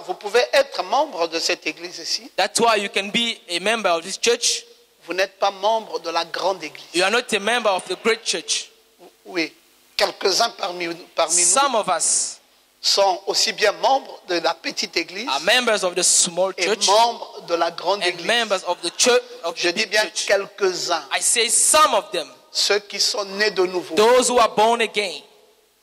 vous pouvez être membre de cette église ici. That's why you can be a member of this church. Vous n'êtes pas membre de la grande église. You are not a member of the great church. Oui, quelques-uns parmi nous Some of us sont aussi bien membres de la petite église are members of the small et church membres de la grande and église. members of the church. Of Je the dis big bien church. quelques-uns, I say some of them, ceux qui sont nés de nouveau. those who are born again,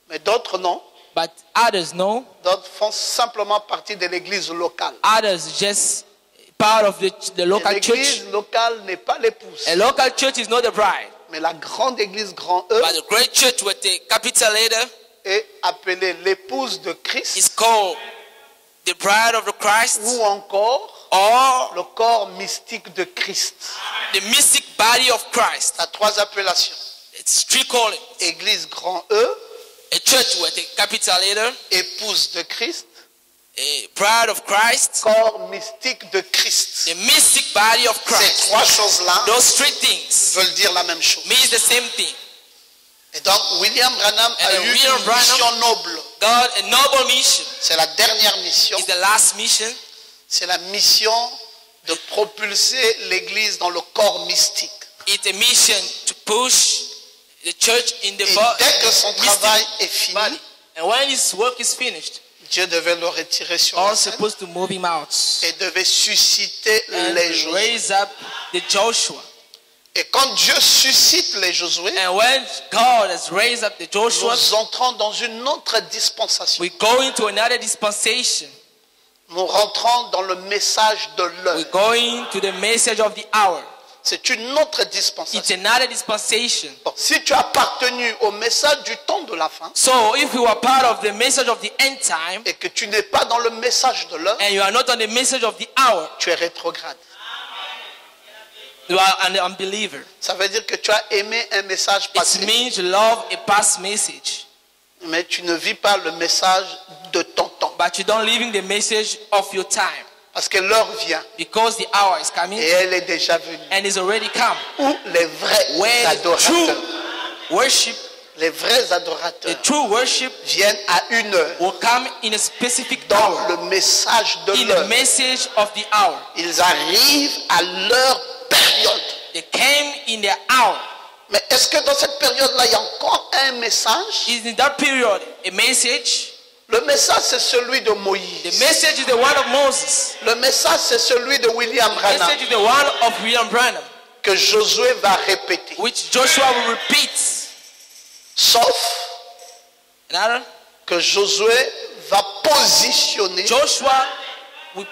Mais d'autres non. but others no. D'autres font simplement partie de l'église locale. Others just part of the local church. L'église locale n'est pas l'épouse. A local church is not the bride, Mais la grande église grand E but the great church with a capital letter est appelée l'épouse de Christ is called the bride of the Christ, ou encore or le corps mystique de Christ. the mystic body of Christ. Il y a trois appellations. It's three callings: Église grand E, a church with a capital letter, épouse de Christ, a bride of Christ, corps mystique de Christ. the mystic body of Ces Christ. trois choses-là Those three things veulent dire la même chose. means the same thing. Et donc William Branham a And eu William une Branham- mission noble. God, a noble mission C'est la dernière mission. is the last mission. C'est la mission de propulser l'église dans le corps mystique. It's a mission to push the church in the Et dès que son travail est mystic fini, body. And when his work is finished, Dieu devait le retirer sur God la is scène supposed to move him out et devait susciter and les Josué. raise up the Joshua. Et quand Dieu suscite les Josué, And when God has raised up the Joshua, nous entrons dans une autre dispensation. we go into another dispensation. Nous rentrons dans le message de l'heure. We're going to the message of the hour. C'est une autre It's dispensation. another dispensation. Bon, si tu as appartenu au message du temps de la fin So if you are part of the message of the end time et que tu n'es pas dans le message de l'heure, and you are not on the message of the hour, tu es rétrograde. you are an unbeliever. Ça veut dire que tu as aimé un message It passé, means you love a past message, mais tu ne vis pas le message de ton temps. but you don't live in the message of your time Parce que l'heure vient because the hour is coming et elle est déjà venue. and is already come. Où les vrais Where the adorateurs, true worship, les vrais the adorateurs true worship viennent à une heure will come in a specific dans hour, le message de in the l'heure. message of the hour. Ils arrivent à leur période. They came in their hour. Mais est-ce que dans cette période-là, il y a encore un message? Is in that period a message? Le message, c'est celui de The Moïse. message is the one of Moses. Le message, c'est celui de William The Branham message is the one of William Branham, que Josué va répéter. which Joshua will repeat. Sauf Another, que Josué va positionner Joshua will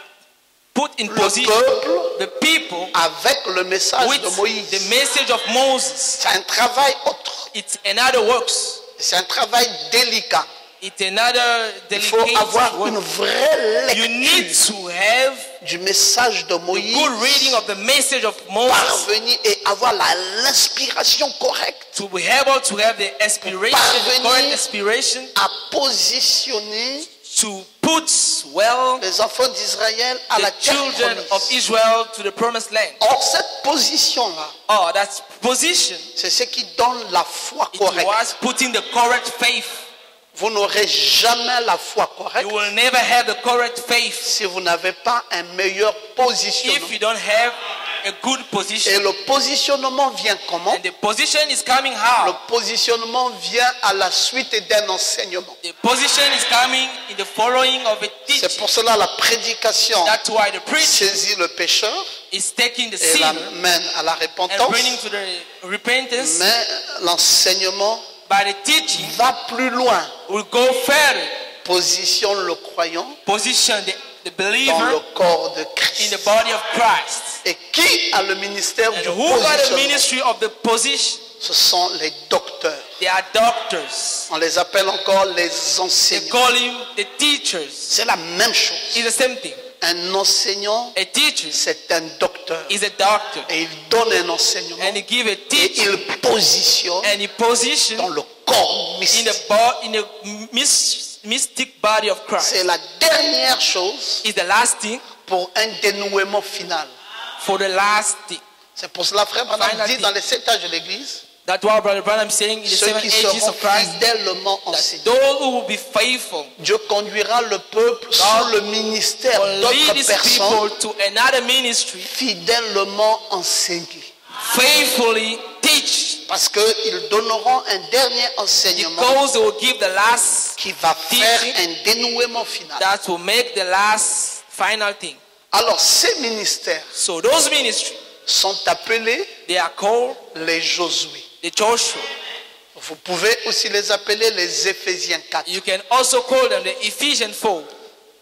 put in le position peuple the people avec le message with de the Moïse. message of Moses. C'est un travail autre. It's another works. C'est un travail délicat. It's another Il faut delicate avoir une work. vraie You need lecture to have du message de a Moïse, good reading of the message of Moses parvenir et avoir l'inspiration correcte to be able to have the inspiration, the correct inspiration à positionner to put well les enfants d'Israël à la the terre children of promise. Israel to the promised land. Or, cette position-là, Oh, that position, c'est ce qui donne la foi it correcte. was putting the correct faith. Vous n'aurez jamais la foi correcte You will never have the correct faith si vous n'avez pas un meilleur positionnement. if you don't have a good Et position. le positionnement vient comment? And the position is coming Le how? positionnement vient à la suite d'un enseignement. The position is coming in the following of a C'est teaching. pour cela la prédication That's why the preacher saisit le pécheur is taking the et sinner l'amène à la and repentance. bringing to the repentance. Mais l'enseignement By the teaching, va plus loin. will go further. Positionne le croyant Position the dans believer le corps de in Christ. the body of Christ. Et qui a le ministère And du who got the positionnement? ministry of the position? Ce sont les docteurs. They are doctors. On les appelle encore les They enseignants. call him the teachers. C'est la même chose. It's the same thing. Un enseignant, A teacher c'est un docteur. is a doctor. Et il donne un enseignement. And he give a Et teaching il positionne and he position dans le corps in mystique. the mystic body of Christ. C'est la dernière chose Is the last thing pour un dénouement final. for the last thing. C'est pour cela, frère Branham Final dit thing. dans les 7 âges de l'Église, That's what Brother Branham is saying in the Ceux 7 qui ages seront of Christ. fidèlement That enseignés. those who will be faithful Dieu conduira le peuple sous le ministère will lead d'autres his personnes people to another ministry, fidèlement enseignées. faithfully teach, Parce qu'ils donneront un dernier enseignement because they will give the last qui va faire teaching un dénouement final. that will make the last final thing. Alors ces ministères So those ministries, sont appelés they are called les Josué. the Joshua. Vous pouvez aussi les appeler les Éphésiens 4. You can also call them the Ephesians 4.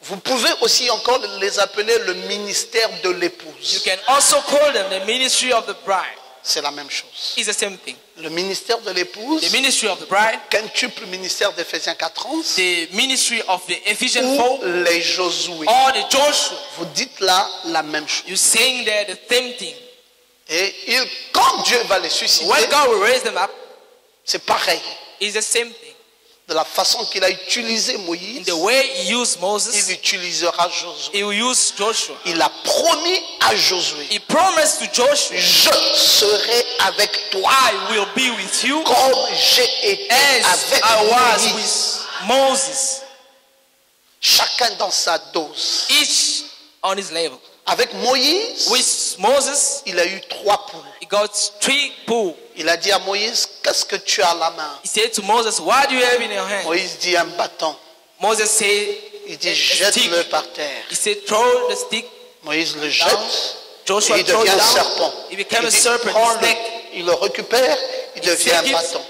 Vous pouvez aussi encore les appeler le ministère de You l'épouse. can also call them the ministry of the bride. C'est la même chose. It's the same thing. Le ministère de l'épouse, The ministry of the bride, quintuple ministère d'Éphésiens 4:11, the ministry of the Ephesians ou 4, les Josué. or the Joshua. Vous dites là la même chose. You're saying there the same thing. Et quand Dieu va les susciter, When God will raise them up, c'est pareil. it's the same thing. De la façon qu'il a utilisé In Moïse, the way he used il Moses, utilisera Josué. he will use Joshua. Il a promis à Josué, He promised to Joshua, je serai avec toi I will be with you comme j'ai été as avec I was Moïse. with Moses. Chacun dans sa dose. Each on his level. Avec Moïse, With Moses, il a eu 3 poules. he got 3 bulls. Il a dit à Moïse, qu'est-ce que tu as à la main? He said to Moses, what do you have in your hand? Moïse dit un bâton. Moses said, Il dit, a jette-le stick. par terre. He said, throw the stick Moïse le down. jette. Joshua Et il throws devient it un down. serpent. He became Il a dit, serpent, prends-le. snake. Il le récupère, il devient un take it, bâton.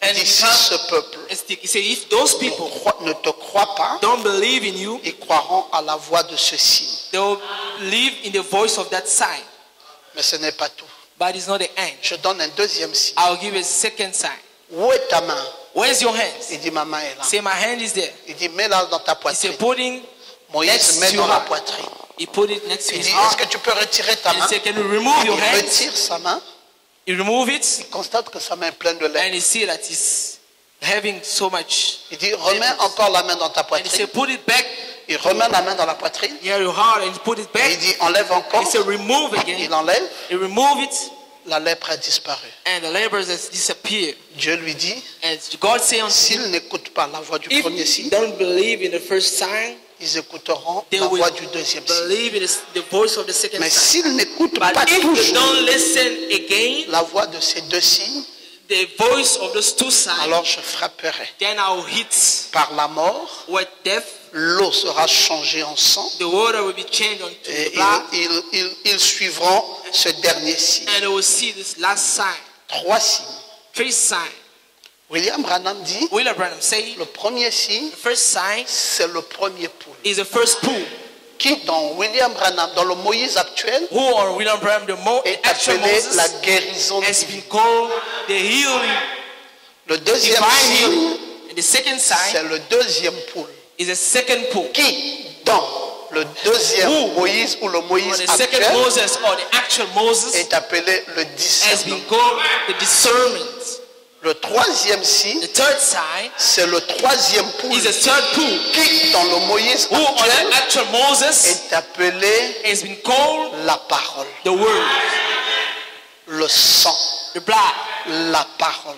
Il and dit, it si becomes ce peuple a stick. He said, if those people ne te croit pas, don't believe in you, ils croiront à la voix de ce signe. they will believe in the voice of that sign. Mais ce n'est pas tout. But it's not the end. Je donne un deuxième signe. I'll give a second sign. Où est ta main? Where's your hands? Il dit, ma main est là. Say, my hand is there. Il dit, mets-la dans ta He poitrine. said, putting, Moïse next met to dans la her. poitrine. he put it next to Il his dit, heart. est-ce que tu peux retirer ta And he main? said, can you remove your Il hands? retire sa main. He remove it, Il constate que sa main est pleine de and lait. he see that he's having so much. Il dit, remets encore la main dans ta And he poitrine. said, put it back Il remet la main dans la poitrine. near your heart, and he put it Et il back. dit, enlève encore. He said, remove Il again. enlève. He remove it, La lèpre a disparu. and the lepers has disappeared. Dieu lui dit, And God say unto him, s'ils n'écoutent pas la voix du premier if you signe, don't believe in the first sign, ils écouteront they la will voix du deuxième signe. believe in the voice of the second Mais sign. s'ils n'écoutent But pas if they toujours don't listen again, la voix de ces deux signes, the voice of those two signs, alors je frapperai. then I will hit Par la mort, with death. l'eau sera changée en sang. The water will be changed onto Et the blood, ils suivront ce dernier signe. and they will see this last sign. 3 signes. 3 signs. William Branham dit, William Branham say le premier signe, the first sign c'est le premier poule. is the first pool. Qui dans William Branham, dans le Moïse actuel, Who on William Branham, the est actual appelé la Moses, guérison has divine. been called the healing, Le deuxième divine signe, healing. And the second c'est sign le deuxième poule. is the second pool. Qui dans le deuxième Who? Moïse ou le Or Moïse the second actuel Moses or the actual Moses est appelé le has discernement. been called the discernment. Le troisième signe, The third sign c'est le troisième poule. is the third pool. Qui dans le Moïse Who on actuel the actual Moses est appelé has been called la parole, the word, le sang, the blood, la parole.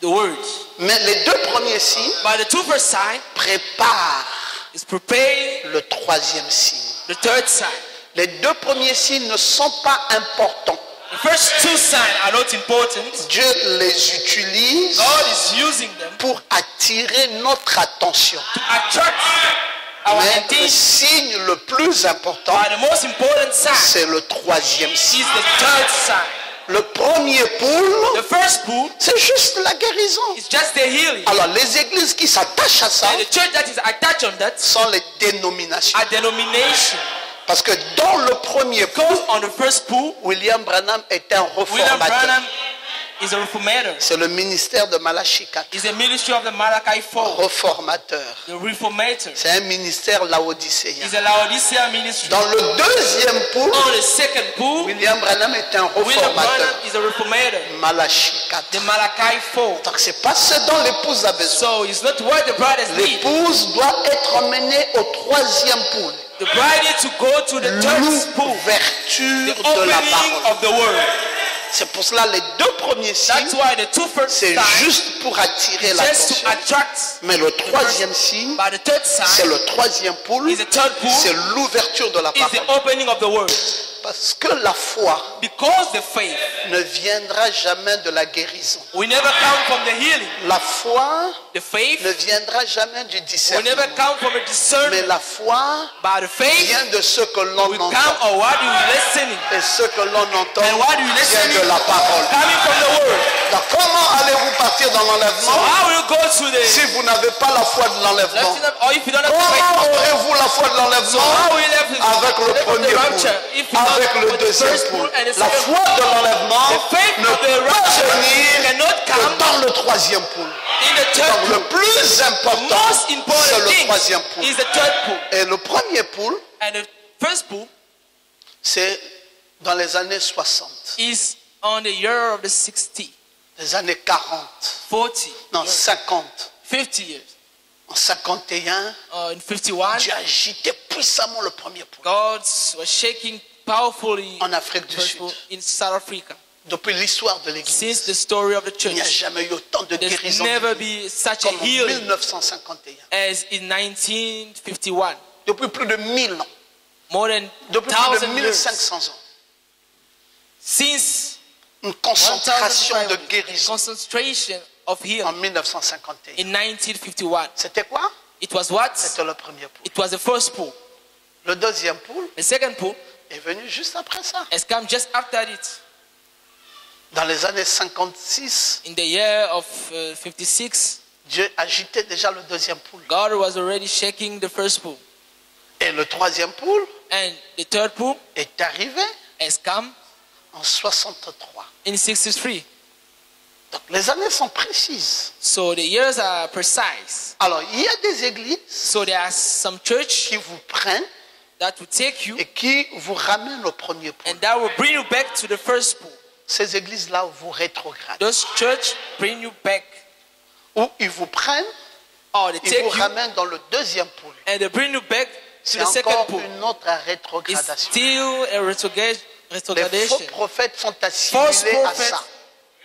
the word. Mais les deux premiers signes But the two first sign préparent is preparing le troisième signe. the third sign. Les deux premiers signes ne sont pas importants. The first two signs are not important. Dieu les utilise God is using them pour attirer notre attention. to attract our Mais le attention. signe le plus important, But the most important sign c'est le troisième signe. is the third sign. Le premier poule, The first pool c'est juste la guérison. is just the healing. Alors les églises qui s'attachent à ça And the church that is attached on that sont les dénominations. are denomination. Parce que dans le premier poule, Because on the first pool, William Branham est un William reformateur. Branham is a reformator. C'est le ministère de Malachi 4. Is the ministry of the Malachi 4. Reformateur. The reformator C'est un ministère laodicéen. is a Laodicea ministry. Dans le deuxième poule, On the second pool, William Branham est un William Branham reformateur. is a reformator. Malachi 4. The Malachi 4. Donc c'est pas ce dont l'épouse a besoin. So it's not what the bride has need. L'épouse doit être emmenée au troisième poule. The bride needs to go to the third pool. L'ouverture The de la opening parole. of the word. C'est pour cela les deux premiers That's signes, why the two first c'est signs juste pour attirer just l'attention. to attract. Mais le troisième signe, But the third c'est sign le troisième poule, is the third pool, c'est l'ouverture de la is the parole. opening of the word. Parce que la foi Because the faith ne viendra jamais de la guérison. will never come from the healing. La foi The faith ne viendra jamais du will discernement. never come from a Mais discernment. la foi But the faith vient de ce que l'on will entend. come or what you listening. Et ce que l'on entend And what you vient listening de la parole. coming from the word. Donc, comment allez-vous partir dans So l'enlèvement how will you go to the si vous n'avez pas la foi de l'enlèvement? lifting up, or if you don't have the faith? Comment aurez-vous la foi de So l'enlèvement? how will you have Avec le premier the pool, rapture if you avec don't le have the deuxième first pool. pool and the La second foi de l'enlèvement The faith ne of the peut rapture venir cannot que come dans le troisième pool. in the third Donc le pool. plus The important, most c'est important le thing troisième pool. is the third pool. Et le premier pool, And the first pool c'est dans les années 60, is on the year of the 60, les années 40, 40, non 50. 50 years. En 51, In 51, Dieu agitait puissamment le premier pool God was shaking powerfully en Afrique du first Sud. pool in South Africa. Depuis l'histoire de l'Église, Since the story of the il n'y a church, jamais eu autant de there's guérisons never divines been such a comme en healing 1951. as in 1951. Depuis plus de 1000 ans, More than depuis plus de 1,000 years. 1500 ans, Since une concentration de 1,500 guérison concentration of en healing 1951. in 1951. C'était quoi? It was what? C'était le premier pool. It was the first pool. Le deuxième pool The second pool est venu juste après ça. has come just after it. Dans les années 56, In the year of 56, Dieu agitait déjà le deuxième pool. God was already shaking the first pool. Et le troisième pool And the third pool est arrivé has come en 63. in 63. Donc les années sont précises. So the years are precise. Alors il y a des églises So there are some church qui vous prennent that will take you et qui vous ramènent au premier pool. and that will bring you back to the first pool. Ces églises-là vous rétrogradent. Those church bring you back, Ou ils vous prennent, or they ils take vous you ramènent dans le deuxième pool. and they bring you back to C'est the second encore pool. une autre It's rétrogradation. still a Les faux retrogradation. prophètes sont False assimilés à prophets ça.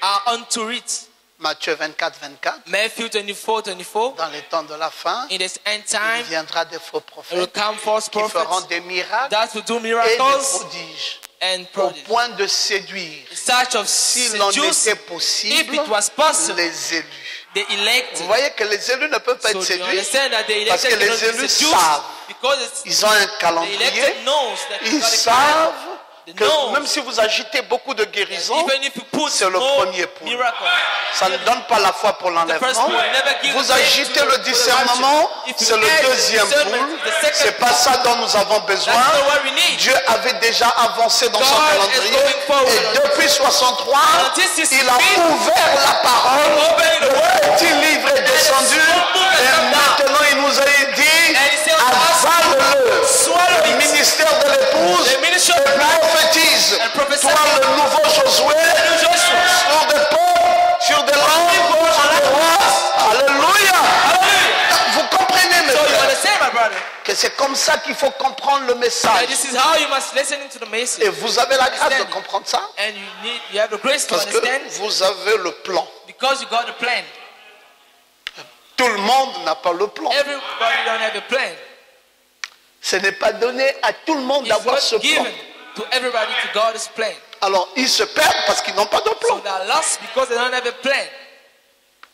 are onto it. Matthieu 24, 24. Matthew 24. Dans les temps de la fin, In this end il time, viendra des faux there will prophètes come false qui feront prophets des miracles that will do et des miracles prodiges and au prodigies. point de séduire, Such of s'il en seduce, était if possible, it was possible, les élus. the elected. Vous voyez que les élus ne peuvent pas So être you séduits understand that the parce que elected les cannot be élus seduced savent. because it's, Ils ont un the calendrier. elected knows that Ils God is savent They que know. même si vous agitez beaucoup de guérisons, Even if you put c'est le more premier pool. miracle, ça ne donne pas la foi pour the first l'enlèvement. pool never gives Vous faith agitez to le the discernement, rapture. If you c'est le add deuxième discernment, pool. the second C'est pas ça dont nous avons besoin. That's not what we need. Dieu avait déjà avancé dans son God is calendrier. going forward. Et depuis 63, And this is il a been ouvert la parole. opening the Le word. petit livre est descendu. Et maintenant, il nous a dit, And he said, avale-le. swallow Le it. ministère de l'épouse The ministry of life prophétise. and prophesy. Toi, le nouveau Josué, New Joshua. sur des peuples, sur des langues, sur des rois. Alléluia. Hallelujah. Vous comprenez, mes So you frères, understand, my brother? que c'est comme ça qu'il faut comprendre le And message. this is how you must listen to the message. Et vous avez la grâce de comprendre ça And you have the grace to parce que understand vous avez le plan. because you got the plan. Tout le monde n'a pas le plan. Everybody don't have a plan. Ce n'est pas donné à tout le monde It's d'avoir not ce plan. given to everybody to God's plan. Alors, ils se perdent parce qu'ils n'ont pas de So plan. they are lost because they don't have a plan.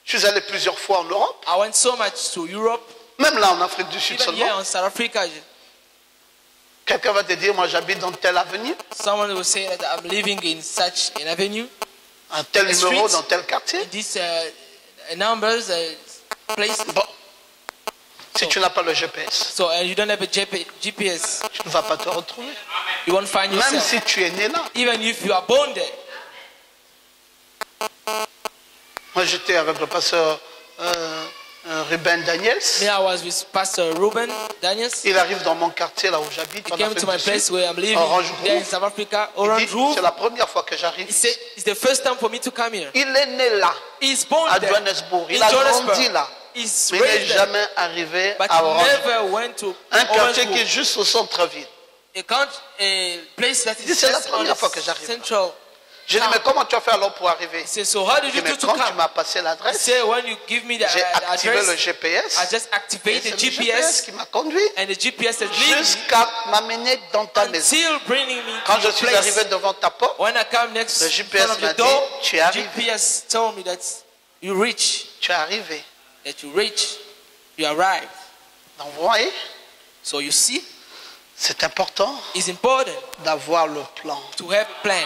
Je suis allé plusieurs fois en Europe, I went so much to Europe, même là en Afrique du Sud even here seulement. in South Africa. Quelqu'un va te dire, moi j'habite dans telle avenue, Someone will say that I'm living in such an avenue, un tel A numéro street. dans tel quartier. in these numbers, places. Bon, si tu n'as pas le GPS, So and you don't have a GPS, tu ne vas pas te retrouver. you won't find Même yourself. si tu es né là. Even if you are born there. Moi j'étais avec le pasteur Ruben Daniels. Me, I was with Pastor Ruben Daniels. Il arrive dans mon quartier là où j'habite, He en came to Afrique my du place Sud. where I'm living Orange there in Grove. South Africa, Il Orange dit, Grove. c'est la première fois que j'arrive. He said it's the first time for me to come here. Il est né là, He's born à there Johannesburg. in Il a Johannesburg. grandi là. He's Mais il n'est raised there, jamais arrivé but à he Orange. never went to Un Orange quartier qui est Grove, juste au centre-ville. a place that Dit, is c'est la just on première fois que the j'arrive là. central J'ai dit, mais comment tu as fait alors pour arriver? He said, so how did J'ai you dit, mais do to quand tu come? m'as passé He l'adresse, said, when you give me the j'ai activé le address, GPS. I just Et activate c'est the le GPS GPS, qui m'a conduit and the GPS is leading me jusqu'à m'amener dans ta maison. until bringing me Quand to je your suis place. arrivé devant ta porte, When I come next le in GPS front of m'a your dit, door, tu es arrivé. GPS told me that you reach, tu es arrivé. that you reach, you arrived. Donc vous voyez, So you see, c'est important it's important d'avoir le plan. to have a plan.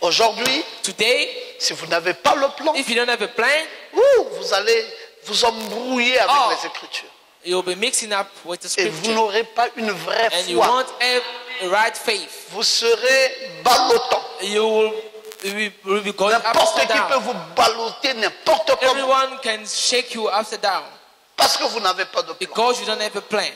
Aujourd'hui, Today, si vous n'avez pas le plan, if you don't have a plan, vous allez vous embrouiller avec Oh. les Écritures. you'll be mixing up with the Et vous scripture, n'aurez pas une vraie and you foi. won't have a right faith. Vous serez ballottant. You will be going N'importe upside qui peut down. vous balloter n'importe comment. Everyone can shake you upside down Parce que vous n'avez pas de plan. because you don't have a plan.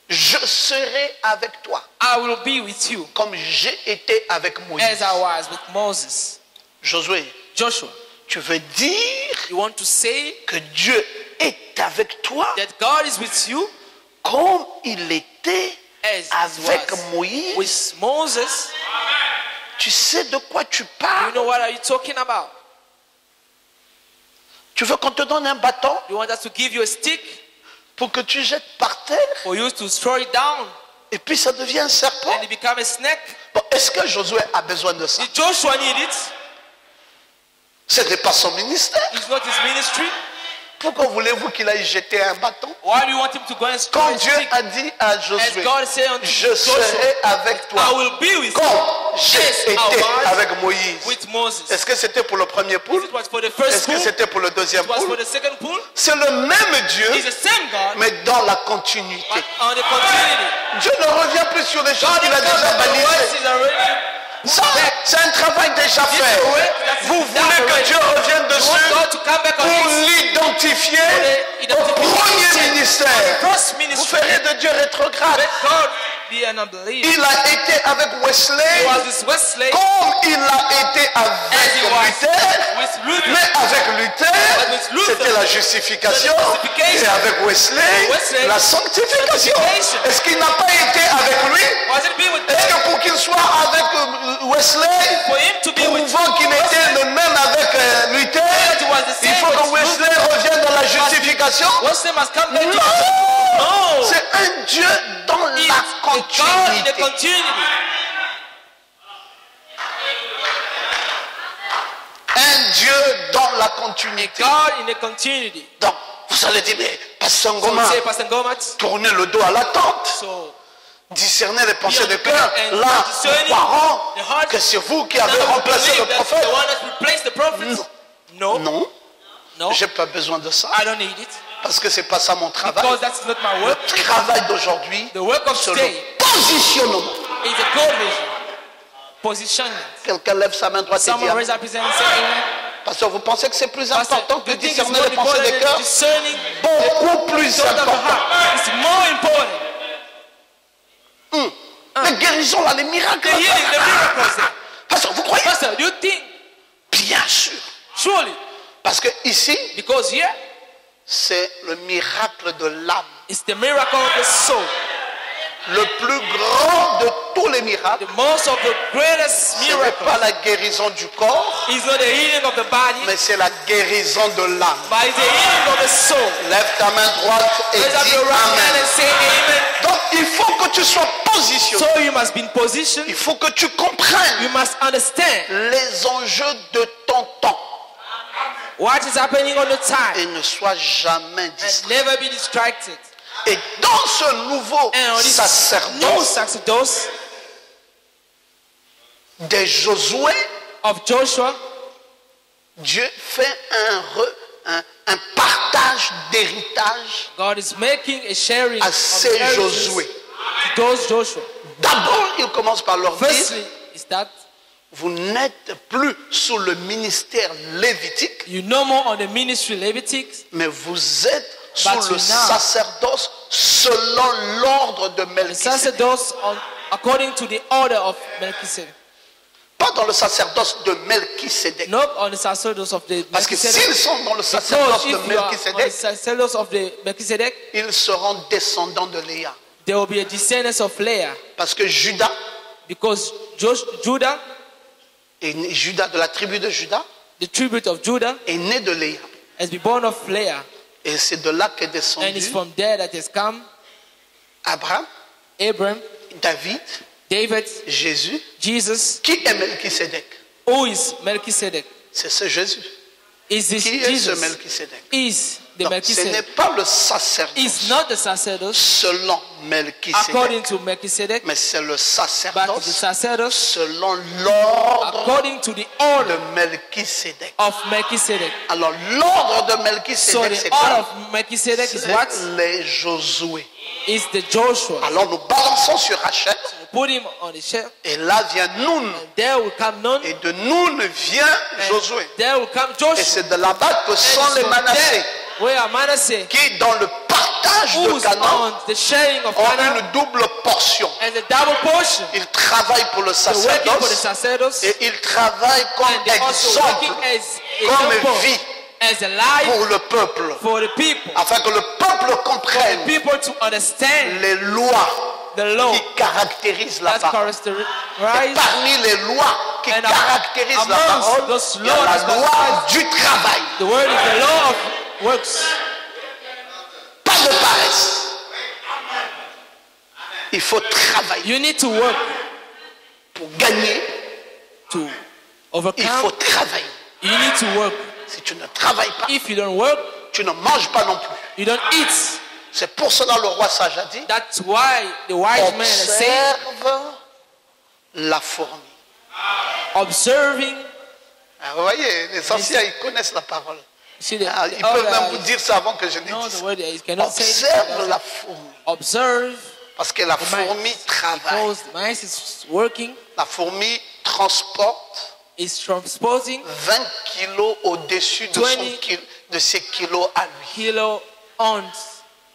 Je serai avec toi I will be with you comme j'ai été avec Moïse. as I was with Moses. Josué, Joshua, tu veux dire you want to say que Dieu est avec toi that God is with you comme il était as avec he was Moïse? with Moses? Tu sais de quoi tu You parles? know what are you talking about? Tu veux qu'on te donne un bâton You want us to give you a stick pour que tu jettes par terre for you to throw it down et puis ça devient un serpent? and it become a snake? Bon, est-ce que Josué a besoin de ça? Did Joshua need it? Ce n'est pas son ministère. It's not his ministry. Pourquoi voulez-vous qu'il aille jeter un bâton? Why do you want him to go and throw Quand a Dieu stick? a dit à As Josué, God said unto je Joshua, serai avec toi I will be with comme you j'ai as I été was avec Moïse. with Moses. Est-ce que c'était pour le premier poule? It was for the first Est-ce que pool. c'était pour le deuxième It was for poule? the second pool. C'est le même He's Dieu, the same God, mais dans la continuité. but on the continuity. Dieu ne revient plus sur les choses God qu'il is a déjà not the balisées. words is already. Ça, c'est un travail déjà fait. Vous voulez que Dieu revienne You want dessus God to come back on pour this l'identifier au identification. premier ministère. First Vous ministry. ferez de Dieu rétrograde. Let God be an unbeliever. Il a été avec He Wesley was this Wesley comme il a été as avec he was Luther. with Luther. Mais avec Luther, with Luther, c'était la justification. the justification. Et avec Wesley, Wesley, la sanctification. sanctification. Est-ce qu'il n'a pas été avec lui? Was it be with Est-ce them? que pour qu'il soit avec Wesley, For him to be with prouvant qu'il était le même avec Luther, It was the il same faut que with Wesley revienne dans la justification? Wesley must come back to Non! No. C'est un Dieu dans It's la a God in the continuité. continuity. Un Dieu dans la continuité. God in the continuity. Donc, vous allez dire, mais Pasteur So Ngoma, say, Pastor Ngomat, tournez le dos à l'attente. so Discerner les pensées de cœur. and Là, discerning nous croyons the heart. que c'est vous qui avez now we remplacé believe le that's prophète. the one that replaced the prophet. No, Non, no, j'ai pas besoin de ça. I don't need it Parce que c'est pas ça mon travail. because that's not my work. Le travail d'aujourd'hui, The work of c'est le today positionnement. is a God vision, positioning. Quelqu'un lève sa main droite et dit, Someone raise up his hand and say, Amen. parce que vous pensez que c'est plus Pastor, important que you think it's discerner more les pensées important des than cœurs? discerning Beaucoup plus thought of the important. heart? It's more important. Les guérisons là, les miracles. The healing, the miracles there. Parce que vous croyez? Pastor, do you think? Bien sûr. Surely. Parce que ici, Because here, c'est le miracle de l'âme. it's the miracle of the soul. Le plus grand de tous les miracles, The most of the greatest ce n'est miracle pas la guérison du corps, is not the healing of the body, mais c'est la guérison de l'âme. but it's the healing of the soul. Lève ta main droite et Raise up dis your right hand Amen. and say amen. Donc il faut que tu sois positionné. So you must be in position. Il faut que tu You comprennes must understand les enjeux de ton temps what is happening on the et time ne sois jamais and distrait. never be distracted. Et dans ce nouveau And on this new sacerdoce sacerdoce de Josué, of Joshua, Dieu fait un partage d'héritage God is making a sharing à of ces inheritance Josué. to those Joshua. D'abord, il commence par leur dire, Firstly, is that vous n'êtes plus sous le ministère lévitique, you no more on the ministry Leviticus, mais vous êtes sous But le you now- sacerdoce selon l'ordre de the Melchisédek. sacerdoce according to the order of Melchizedek. Pas dans le sacerdoce de Melchisédek. Not on the sacerdoce of the Parce que s'ils Melchizedek. sont dans le Because sacerdoce if de you are on the Melchisédek, sacerdoce of the Melchizedek, ils seront descendants de Léa. there will be a descendants of Leah. Parce que Judas, Because Judah, Et Judas, de la tribu de Judas, the tribute of Judah, est né de Léa. has been born of Leah. Et c'est de là qu'est And it's descendu from there that has come Abraham, Abraham, David, David, Jésus. Jesus. Qui est Melchisédek? Who is Melchizedek? C'est ce Jésus. Is this Qui est ce Jesus? Melchisédek? Is the Donc, ce n'est Melchizedek? pas le Is sacerdoce not the sacerdoce selon Melchisédek, according to Melchizedek, mais c'est le but the sacerdoce sacerdoce selon l'ordre according to the de order Melchisédek. of Melchizedek. Alors l'ordre de So Melchisédek, c'est the order quoi? of Melchizedek is what? C'est les Josué. Is the Joshua. Alors nous balançons sur Rachel, Put him on the shelf. et là vient Noun, And there will come Nun. et de Noun vient And Josué. there will come Et Joshua. c'est de là-bas que And sont it's les from Manassés, there where Manasseh, qui dans le partage de who's Canaan on the sharing of ont Canaan, une double portion. and the double portion. Ils travaillent pour le They're working for the sacerdoce sacerdotes. et ils travaillent comme And they're also exemple, working as comme example, vie as a life pour le peuple, for the people. afin que le peuple For the comprenne people to understand les lois the law qui caractérisent la that's parole. Et characterized. parmi les lois qui And caractérisent la amongst parole, those il y a laws la that loi characterize- du travail. The word is the law of works. Pas de paresse. Il faut travailler You need to work pour gagner. to Il overcome. faut travailler. You need to work. Si tu ne travailles pas, If you don't work, tu ne manges pas non plus. you don't eat. C'est pour cela le roi sage a dit, That's why the wise man is saying, observe la fourmi. observing. Ah, vous voyez, les anciens, ils connaissent la parole. See the, Ah, ils peuvent même vous dire ça avant que je ne know dise the ça. word. You cannot say it. Observe la fourmi. Observe Parce que la the fourmi mice. travaille. Because the mice is working, La fourmi transporte is transporting 20 kilos au-dessus de, 20 de ses kilos à lui. kilo ons,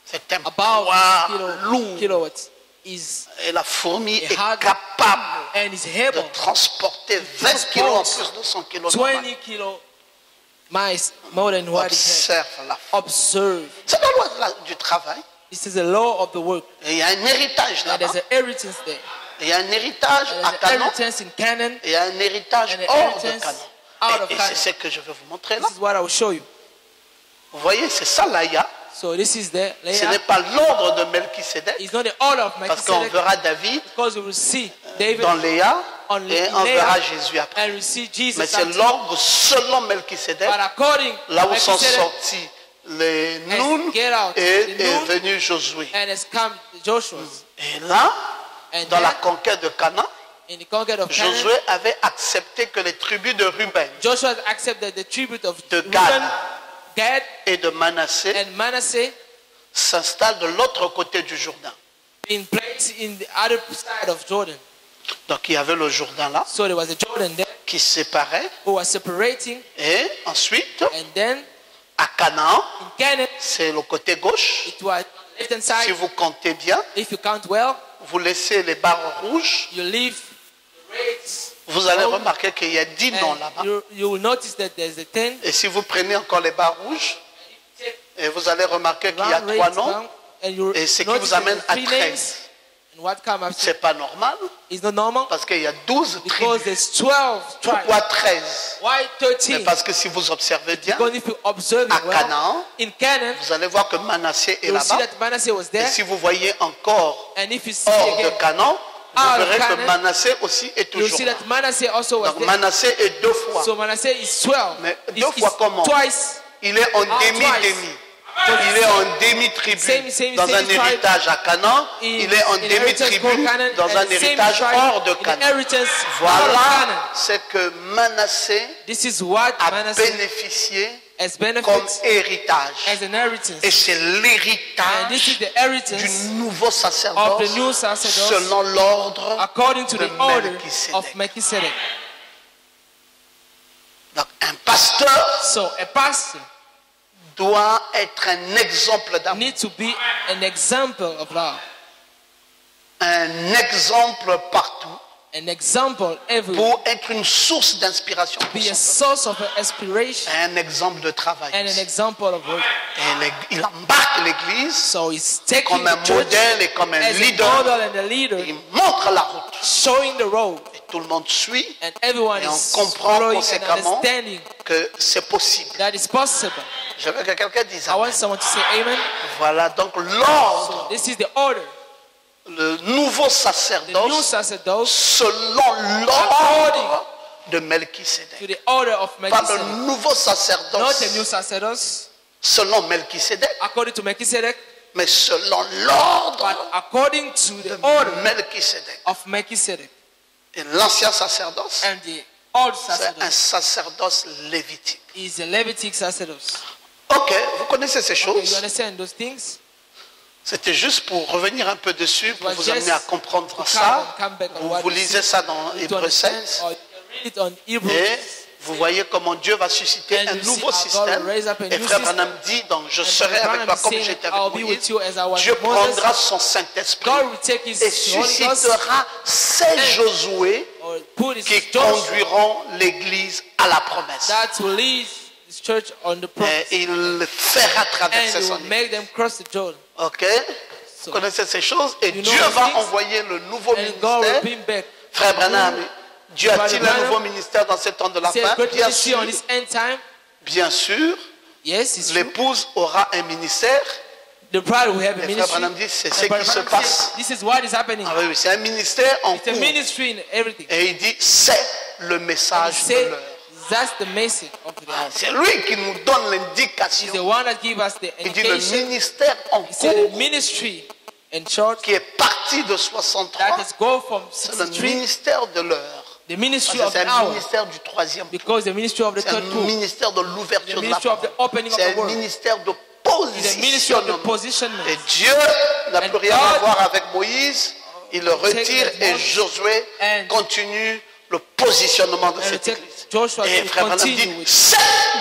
C'est un about poids kilo, lourd. kilowatts, is Et la fourmi est hard capable and is de able transporter 20 kilos en plus de son kilo normal. 20 kilo mice more than what he has. Observe la fourmi. Observe. C'est la loi du travail. This is the law of the work. Et il y a un héritage And là-bas. there's an inheritance there. Et il y a un héritage And à there's an Canaan. inheritance in Canaan. Et il y a un héritage And an hors de inheritance Canaan. out of Et Canaan. c'est ce que je vais vous montrer là. This is what I will show you. Vous voyez, c'est ça l'Aïa. So this is the Ce layer. n'est pas l'ordre de Melchisédek. It's not the order of Parce qu'on Melchizedek, verra David because we will see David dans Léa on et on Leah, verra Jésus après. and we see Jesus. Mais c'est after. l'ordre selon Melchisédek, But according là où sont Melchizedek, sortis les Noun get out. et The est Nun. venu Josué. and has come Joshua. Et là, And dans then, la conquête de Canaan, in the conquest of Canaan, Josué avait accepté que les tribus de Ruben Joshua accepted the tribute of De Reuben, Gad. Gad, et de Manassé and Manasseh s'installent de l'autre côté du Jourdain. in place in the other side of Jordan. Donc il y avait le Jourdain là So there was a Jordan there qui séparait. who was separating, Et ensuite, and then à Canaan, in Canaan c'est le côté gauche. it was left hand Si side. vous comptez bien, If you count well, vous laissez les barres rouges. you leave the reds, Vous allez remarquer qu'il y a 10 noms and là-bas. you will notice that there's a 10 Et si vous prenez encore les barres rouges, et vous allez remarquer qu'il y a round 3 reds, noms. and you Et ce qui notice vous that amène there's à 3 names. 13. And what come after C'est pas normal is not normal, parce qu'il y a 12 because tribus. there's 12 Pourquoi tribes. 13? Why Mais 13? parce que si vous observez bien, Because if you observe à it well, Canaan, in Canaan, vous allez voir que Manassé est you will see là-bas. that Manasseh was Et there. si vous voyez encore And if you see hors de again, Canaan, vous Out of verrez que Canaan, Manassé aussi est you'll toujours see là. that Manasseh also was Donc there. Manassé est 2 fois. So Manasseh is 12. Mais It's- deux fois it's comment? Twice. Il est en twice. demi-demi. Il est en demi-tribu Same dans un tribe. héritage à Canaan. Il est en In inheritance demi-tribu called Canaan, dans and un same héritage tribe hors de in Canaan. inheritance out of Voilà Canaan. ce que Manassé This is what a Manasseh bénéficié has comme benefits héritage. as inheritance. Et c'est And this is l'héritage the inheritance du nouveau of sacerdoce the new sacerdoce selon l'ordre according to de the order Melchisédek. of Melchizedek. Donc un pasteur So a pastor doit être un exemple d'amour, needs to be an example of love, un exemple partout an example everywhere, pour être une source d'inspiration pour be a son source of inspiration peuple. Un exemple de travail. and an example of work. Et il embarque l'Église So he's taking comme un the church modèle et comme un as a leader. model and a leader, Il montre la route. showing the road. Et tout le monde suit and everyone et on is comprend following and conséquemment understanding que c'est possible. that is possible. Je veux que quelqu'un dise I want amen. someone to say amen. Voilà donc l'ordre, So this is the order. le nouveau The new sacerdoce sacerdoce selon l'ordre de Melchisédek. to the order of Pas le Melchizedek. nouveau Not a sacerdoce new sacerdoce selon Melchisédek, according to Melchizedek, mais selon l'ordre but according to de the order Melchisédek. of Melchizedek. Et l'ancien sacerdoce, And the old c'est un sacerdoce sacerdoce lévitique. is a Levitic sacerdoce. Ok, vous connaissez ces Okay, you choses. understand those things? C'était juste pour revenir un peu dessus, pour was vous just amener à comprendre to ça. come back on Vous, what vous you lisez see. ça dans You to Hébreux understand, 16 or you can read it on Hebrews. et vous voyez comment Dieu va susciter And un you nouveau see how God système. will raise up a Et new Frère system. Branham dit, donc je And serai Brother avec toi Branham comme saying, j'étais I'll avec be Moïse. with you as I was Dieu with Moses. prendra son Saint-Esprit God will take his et Holy Ghost suscitera ces Josué or put his qui Joshua conduiront l'Église à la promesse. that will lead his church on the promise. Et il le fera And traverser he son will Église. make them cross the Jordan. Ok? So, Vous connaissez ces choses et you know Dieu those va things? envoyer le nouveau And God will ministère. bring back. Frère Branham, Dieu a-t-il un Branham, nouveau ministère dans ce temps de la Say a fin? great Bien ministry sûr, on this end time. bien sûr. Yes, it's true. L'épouse aura un ministère. The bride will have a Et Frère ministry. Branham dit, c'est And ce Brother qui se Branham passe. says, this is what is happening. Ah oui, oui, c'est un ministère en It's a cours. ministry in everything. Et il dit, c'est le message de Say, l'heure. that's the message of the Ah, c'est lui qui nous donne He's the l'indication. one that gives us the Il dit le indication. ministère en He said the cours ministry, in short, qui est parti de that 63, has go from c'est le 63, ministère de l'heure. the ministry Parce of que c'est the un hour, ministère du troisième tour. because the ministry of the C'est un third tool, ministère de l'ouverture the de la ministry of the parole. opening of C'est the un word, ministère de is the ministry of the positionnement. positionment. Et Dieu n'a And plus rien à God- voir avec Moïse. Il le retire Take et Moses Josué and- continue le positionnement de And cette take église. Joshua Et to Frère Branham continue dit, with- c'est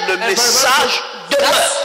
le And Brother message Branham, de l'heure. that's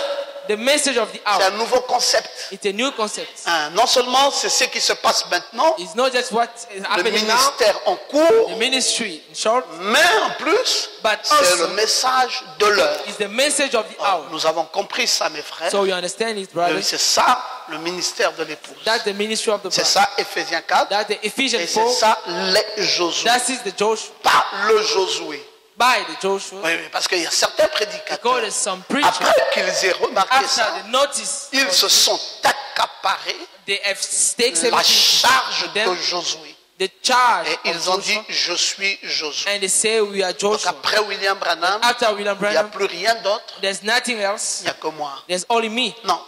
the message of the C'est un hour. nouveau concept. It's a new concept. Hein, non seulement c'est ce qui se passe maintenant, It's not just what is le happening now, ministère en cours, the ministry, in short, mais en plus, but c'est also le message de l'heure. is the message of the hour. Nous avons compris ça, mes frères. So you understand it, brothers? C'est ça le ministère de l'épouse. That's the ministry of the C'est bride. ça Éphésiens 4. That's the Et Ephesians c'est 4. ça les Josué. That is the Joshua. Pas le Josué. By the Joshua. Oui, oui, parce qu'il y a certains Because prédicateurs, there's some preachers, après qu'ils aient remarqué after ça, they notice, ils se sont accaparés they have stakes la everything charge to them, de Josué. the charge Et of ils ont dit, Joshua, je suis Josué. and they say we are Donc Joshua. après William Branham, After William il n'y a Branham, plus rien d'autre, there's nothing else. il n'y a que moi. There's only me. Non,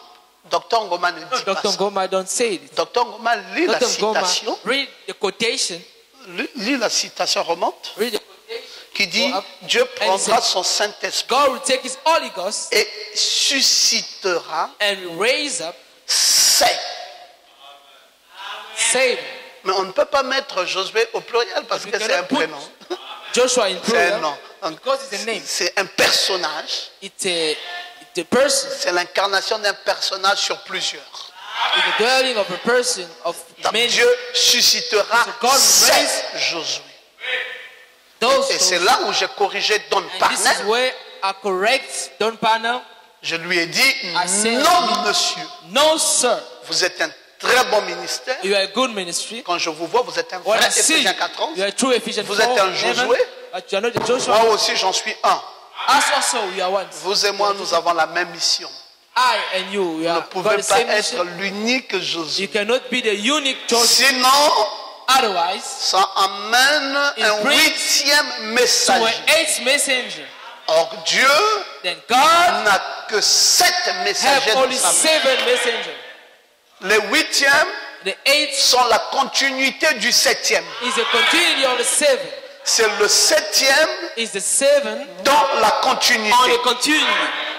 Dr Ngoma ne No, dit pas Dr. ça. Goma don't say it. Dr Ngoma lit la Dr. Goma, citation, read the quotation. lit la citation remonte, Read the quotation. qui dit, Go up. Dieu prendra And son Saint-Esprit God will take his Holy Ghost et suscitera and raise up, ces. save. Mais on ne peut pas mettre Josué au pluriel parce But que we c'est un cannot put prénom. Joshua in C'est un plural nom. Donc, because it's a name. c'est un personnage. It's a person. C'est l'incarnation d'un personnage sur plusieurs. It's the dwelling of a person of Donc many. Dieu suscitera So God will ces raise Josué. Those, Et c'est là où j'ai corrigé Don and this is Parnell. where I correct Don Parnell. Je lui ai dit, said- non monsieur, No, sir. vous êtes un très bon ministère. You are a good ministry. Quand je vous vois, vous êtes un When vrai I see Éphésiens you, 4:11. you are a true Ephesians Vous 4, êtes un 11, Josué. but you are not a Joshua. Moi aussi, j'en suis un. As also, we are one. Vous et moi, nous avons la même mission. I and you, we Vous ne are got pouvez the pas same être mission. l'unique You Josué. cannot be the unique Joshua. Sinon, Otherwise, ça amène It un brings 8e to messager. an eighth messenger. Or Dieu Then God n'a que 7 messagers have dans only sa main. 7 messengers. Les 8e The eighth sont la continuité du 7e. is the continuity of the 7. C'est le 7e Is the 7 dans la on continuité. the continuity.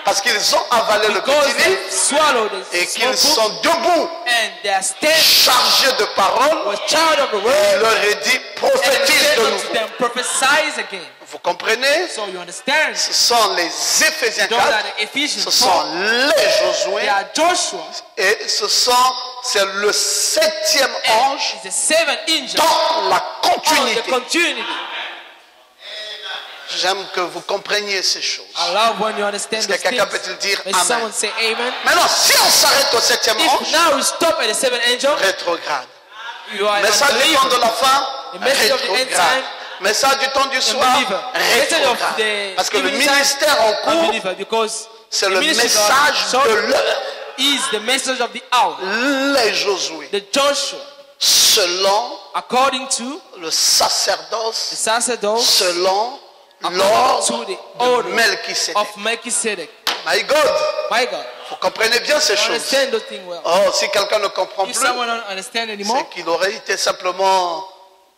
Parce qu'ils ont avalé le Because petit they livre swallowed it. et qu'ils sont debout, And they are standing chargés de paroles. was child of the Et word. il leur est dit, And prophétise said de unto nouveau. them, prophesize again. Vous comprenez? So you understand? Ce sont les Éphésiens Those are 4, the Ephesians ce 4. sont les Josué, They are Joshua. et c'est le 7e And ange it's the 7th angel dans la on the continuité. continuity. J'aime que vous compreniez ces choses. I love when you understand Est-ce que those quelqu'un things. peut-il dire May Amen? someone say amen? Maintenant, si on s'arrête au 7e If ange, now we stop at the 7th angel, rétrograde. you are Message du temps de unbeliever. la fin, The message of the end rétrograde. time, Mais ça du temps du soir, Unbeliever. Message of rétrograde. the Parce que le evening time, ministère en cours, unbeliever, because c'est the le ministry God message showed de l'heure. is the message of the hour. Les Josué, The Joshua, selon according to le the sacerdoce, sacerdoce, selon according l'ordre to the de order Melchisédek. of Melchizedek. My God, My God, vous comprenez bien ces you choses. understand those things well. Oh, si quelqu'un ne comprend If plus, someone don't understand anymore, c'est qu'il aurait été simplement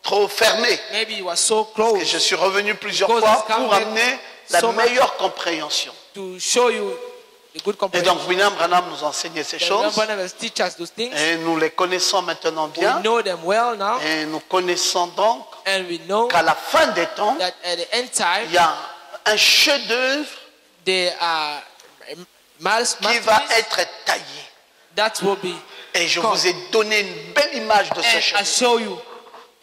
trop fermé. maybe you are so Et close je suis revenu plusieurs Because fois it's come pour back amener la so much. meilleure compréhension. to show you the good Et comprehension. donc William Branham nous enseignait ces The choses Reverend will teach us those things. et nous les connaissons maintenant We bien. know them well now, Et nous connaissons donc and we know qu'à la fin des temps, that at the end time, il y a un chef-d'œuvre there are qui va masterpieces être taillé. that will be Et je come. vous ai donné une belle image de ce And I chef-d'œuvre. show you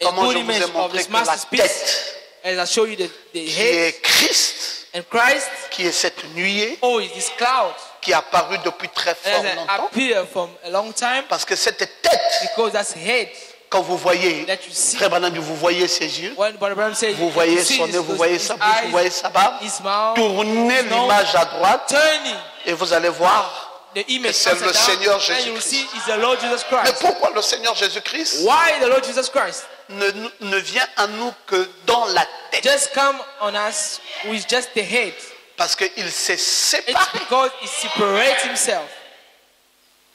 a Comment good je vous ai image of montré this que la masterpiece. tête And I show you the qui head est Christ, and Christ. qui est cette nuée Oh, is this cloud qui est apparue depuis très fort that longtemps. appear from a long time? Parce que cette tête, Because that's head quand vous voyez, that you see. Frère Branham dit, vous voyez ses yeux, When Brother Branham says, vous you voyez see son nez, vous his voyez sa bouche, vous voyez eyes, sa barbe. his mouth, Tournez his nose, l'image à droite turning et vous allez voir. the image c'est upside le down, Seigneur and you will Jésus-Christ. see is the Lord Jesus Mais Christ. pourquoi le Seigneur Jésus-Christ Why the Lord Jesus Christ ne vient à nous que dans la tête? just come on us with just the head? Parce qu'il s'est It's séparé. because he separates himself.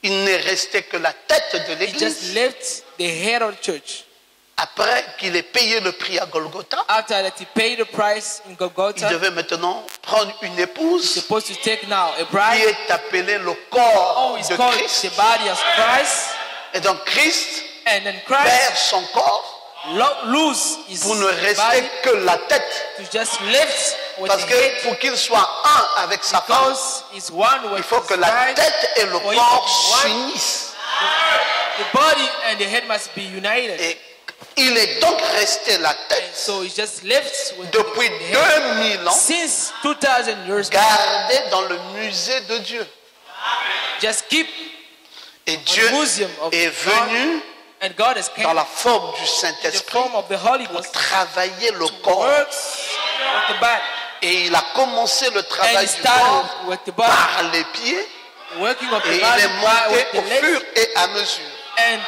Il n'est resté que la tête de He just l'église. left the head of the church. Après qu'il ait payé le prix à Golgotha, After that he paid the price in il Golgotha, devait maintenant prendre une he's épouse supposed to take now a qui bride. est appelée le corps Oh, it's de called Christ. the body of Christ. Et donc Christ And then Christ perd son corps lose his pour ne rester body que la tête. to just lift with Parce the head. que pour qu'il soit un avec sa femme, Because it's one with il faut his que la bride. tête et le For corps it to be one, s'unissent. The body and the head must be united. Et il est donc resté la And tête so he just lifts with depuis the head 2000 ans, since 2000 years. gardé dans le musée de Dieu. Just keep Et on Dieu the museum of est venu God, and God has dans come la forme du in the Saint-Esprit form of the Holy pour Ghost, travailler le corps. works with the body, Et il a commencé le and travail he du started corps with the body, par les pieds working of et the il body est monté with au the legs, fur et à mesure. and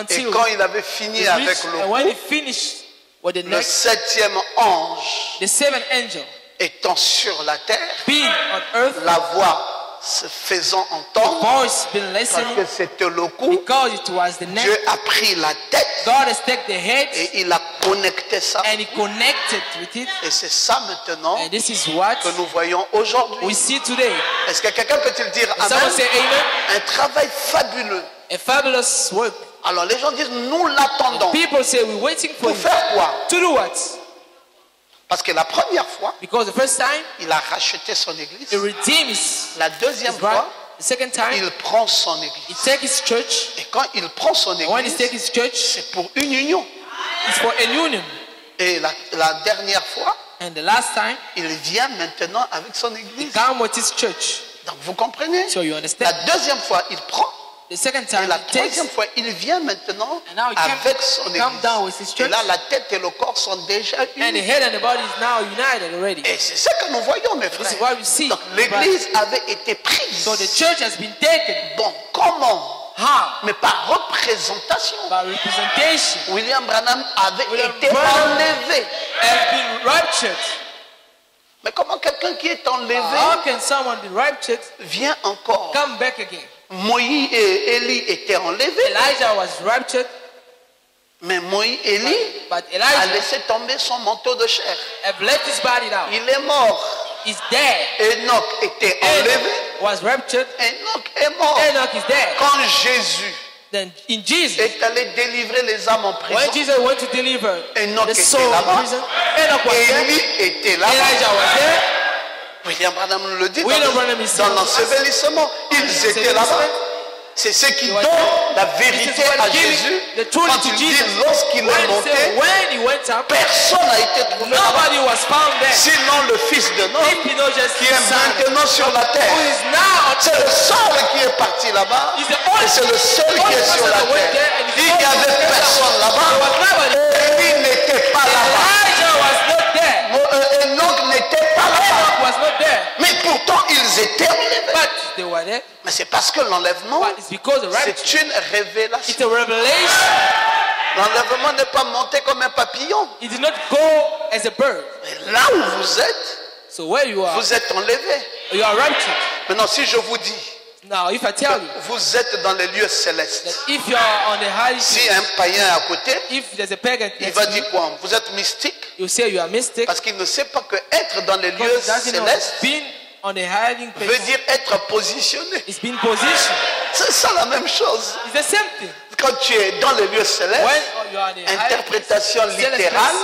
Et until quand il avait fini he avec reached, le and when he cou, finished with the le next, 7e ange the seventh angel étant sur la terre, being on earth, la voix se faisant entendre, voice been parce listening, que c'était le cou, because it was the neck. Dieu a pris la tête God has taken the head et il a connecté ça. and he connected with it, Et c'est ça maintenant and this is what que nous voyons aujourd'hui. we see today. Est-ce que quelqu'un peut-il dire Someone Amen? say amen. Un travail fabuleux. A fabulous work. Alors les gens disent, nous l'attendons. People say we're waiting for Pour you. faire quoi? To do what? Parce que la première fois, Because the first time il a racheté son église. he redeemed his La deuxième bride. fois, The second time il prend son he église. takes his church. Et quand il prend son And when he takes église, his church, c'est pour une union. it's for a union. Et la dernière fois, And the last time il vient maintenant avec son he église. come with his church. Donc vous comprenez? So you La understand? deuxième fois, il prend. The second Et time la he takes, troisième fois, il vient maintenant And now he avec son come down with église. his Et church. là, la tête et le corps sont déjà and the unis. head and the body is now united already. Et c'est ça que nous voyons, mes This is frères. what we see. Donc l'église avait été prise. So the church has been taken. Bon, comment? How? Mais par représentation. By representation. William Branham avait William été Branham enlevé. Has been raptured. Mais comment quelqu'un qui est enlevé How can someone be raptured, vient encore? come back again? Moïse et Élie étaient enlevés, Elijah was raptured, mais Moïse et Élie but a Elijah laissé tomber son manteau de chair. have left his body down. Il est mort. He's dead. Enoch était enlevé. Enoch was raptured. Enoch est mort. Enoch is dead. Quand Jésus Then in Jesus, est allé délivrer les âmes en prison, when Jesus went to deliver Enoch the était soul in là-bas. prison, Enoch was there. Élie était là. Elijah was there. William Branham nous le dit William Branham is dans saying, l'ensevelissement. Ils étaient là-bas. C'est ce qui donne la vérité à Jésus quand il dit lorsqu'il est monté, When he went up, personne n'a été trouvé là-bas. nobody was found there. Sinon le fils de If l'homme he knows just qui his est son, maintenant sur la who terre. is now on C'est le seul qui est parti là-bas. He's the only- Et c'est le seul qui est sur la person that went terre. there and Il n'y avait personne there was là-bas. nobody. Élie n'était pas là-bas. Elijah étaient enlevés. But they were there. Mais c'est parce que l'enlèvement, But it's because the rapture. c'est une révélation. It's a revelation. L'enlèvement n'est pas monté comme un papillon. It did not go as a bird. Mais là où vous êtes, So where you are, vous êtes enlevés. you are raptured. Maintenant, si je vous dis Now, if I tell you que vous êtes dans les lieux célestes, that if you are on the high, si un païen est à côté, if there's a pagan il next va to you, dire quoi? Vous êtes mystique? you say you are mystic. Parce qu'il ne sait pas que être dans les lieux Because it doesn't know célestes being on the hiding veut place dire être positionné. is being positioned. C'est ça la même chose. It's the same thing. Quand tu es dans les lieux When célestes, you are in the hiding interprétation place, celestial littérale, place,